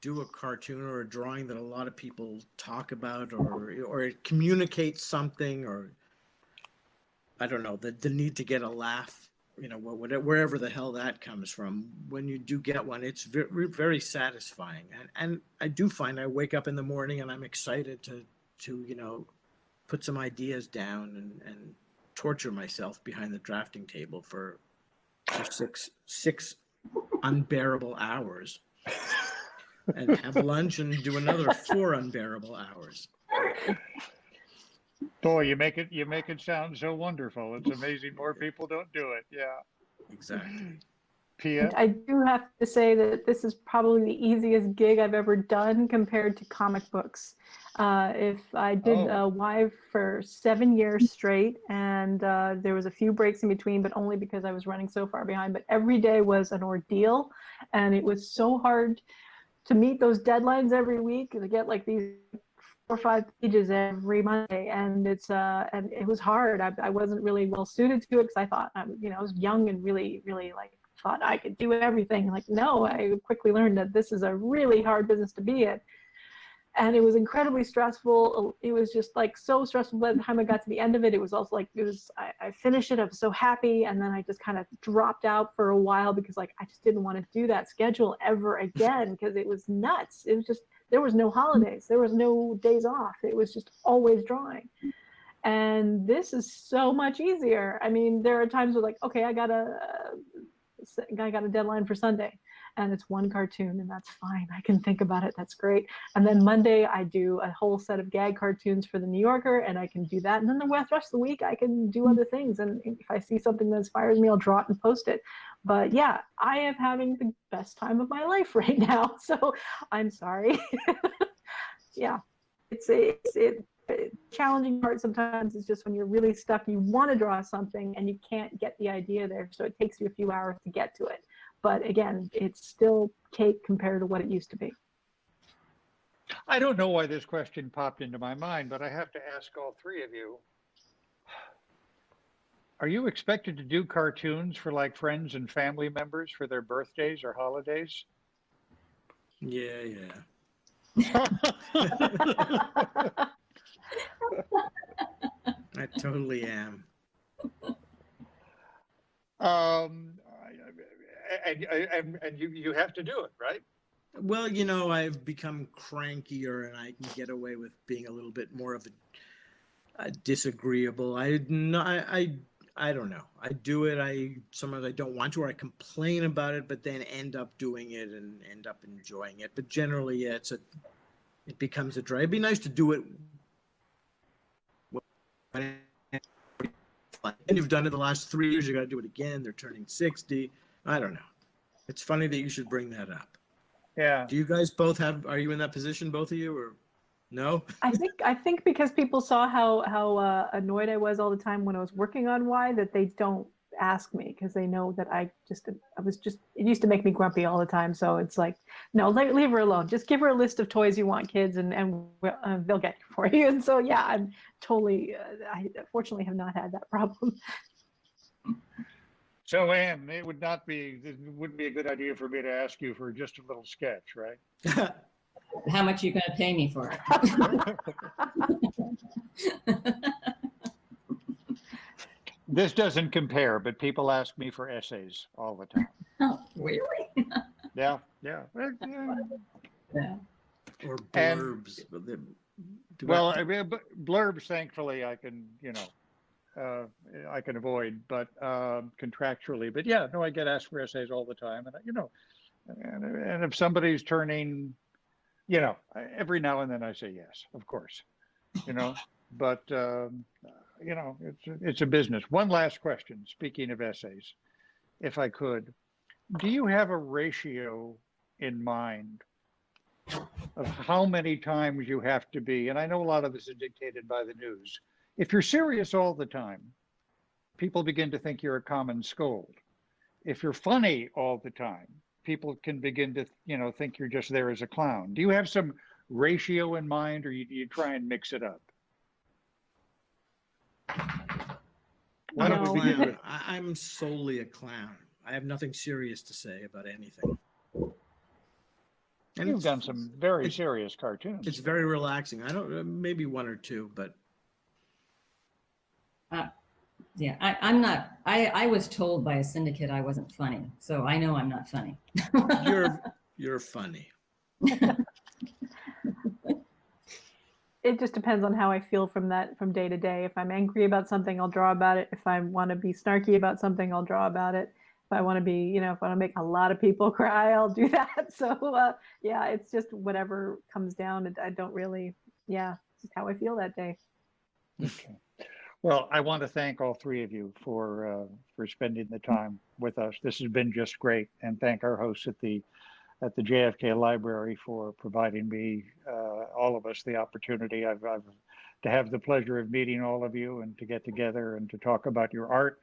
do a cartoon or a drawing that a lot of people talk about, or it communicates something, or I don't know, the need to get a laugh, wherever the hell that comes from, when you do get one, it's very, very satisfying. And I do find I wake up in the morning and I'm excited to put some ideas down and torture myself behind the drafting table for 6 unbearable hours. And have lunch and do another 4 unbearable hours. Boy, you make it sound so wonderful. It's amazing more people don't do it. Yeah. Exactly. Pia? I do have to say that this is probably the easiest gig I've ever done compared to comic books. If I did Y for 7 years straight, and there was a few breaks in between, but only because I was running so far behind. But every day was an ordeal, and it was so hard to meet those deadlines every week to get like these 4 or 5 pages every Monday, and and it was hard. I wasn't really well suited to it because I thought I was young and really like thought I could do everything. Like, no, I quickly learned that this is a really hard business to be in. And it was incredibly stressful. It was just like so stressful. By the time I got to the end of it, it was also like, I finished it. I was so happy. And then I just kind of dropped out for a while because like, I just didn't want to do that schedule ever again because it was nuts. It was just, there was no holidays. There was no days off. It was just always drawing. And this is so much easier. I mean, there are times where like, okay, I got a deadline for Sunday and it's one cartoon and that's fine. I can think about it. That's great. And then Monday I do a whole set of gag cartoons for the New Yorker and I can do that. And then the rest of the week I can do other things. And if I see something that inspires me, I'll draw it and post it. But yeah, I am having the best time of my life right now. So I'm sorry. Yeah, it's challenging part sometimes is just when you're really stuck, you want to draw something and you can't get the idea there. So it takes you a few hours to get to it. But again, it's still cake compared to what it used to be. I don't know why this question popped into my mind, but I have to ask all three of you. Are you expected to do cartoons for like friends and family members for their birthdays or holidays? Yeah. I totally am. And you have to do it, right? Well, I've become crankier and I can get away with being a little bit more of a disagreeable. I don't know. I do it. Sometimes I don't want to, or I complain about it, but then end up doing it and end up enjoying it. But generally, yeah, it becomes a drag. It'd be nice to do it. And you've done it the last 3 years. You got to do it again. They're turning 60. I don't know. It's funny that you should bring that up. Yeah. Do you guys both are you in that position, both of you, or no? I think because people saw how annoyed I was all the time when I was working on Y, that they don't ask me because they know that it used to make me grumpy all the time. So it's like, no, leave her alone. Just give her a list of toys you want, kids, and they'll get it for you. And so, yeah, I'm totally, I fortunately have not had that problem. So, Ann, it wouldn't be a good idea for me to ask you for just a little sketch, right? How much are you going to pay me for it? This doesn't compare, but people ask me for essays all the time. Oh, really? Yeah. Yeah. Or blurbs. Blurbs, thankfully, I can, I can avoid, but contractually. But yeah, no, I get asked for essays all the time, and if somebody's turning, every now and then I say yes, of course, but it's a business. One last question. Speaking of essays, if I could, do you have a ratio in mind of how many times you have to be? And I know a lot of this is dictated by the news. If you're serious all the time, people begin to think you're a common scold. If you're funny all the time, people can begin to, think you're just there as a clown. Do you have some ratio in mind, or you try and mix it up? Why don't we begin? I'm solely a clown. I have nothing serious to say about anything. And you've done some very serious cartoons. It's very relaxing. I don't, maybe one or two, but. Yeah, I'm not. I was told by a syndicate I wasn't funny, so I know I'm not funny. You're funny. It just depends on how I feel from day to day. If I'm angry about something, I'll draw about it. If I want to be snarky about something, I'll draw about it. If I want to be, if I want to make a lot of people cry, I'll do that. So yeah, it's just whatever comes down. I don't really, it's just how I feel that day. Okay. Well, I want to thank all three of you for spending the time with us. This has been just great, and thank our hosts at the JFK Library for providing me, all of us, the opportunity. I've to have the pleasure of meeting all of you and to get together and to talk about your art.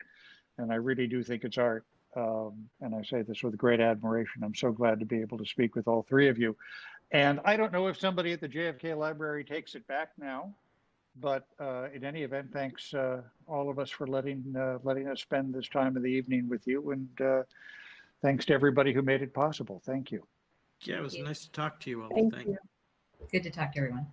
And I really do think it's art. And I say this with great admiration. I'm so glad to be able to speak with all three of you. And I don't know if somebody at the JFK Library takes it back now, but in any event, thanks all of us for letting us spend this time of the evening with you. And thanks to everybody who made it possible. Thank you. Yeah, it was nice to talk to you all. Thank you. Good to talk to everyone.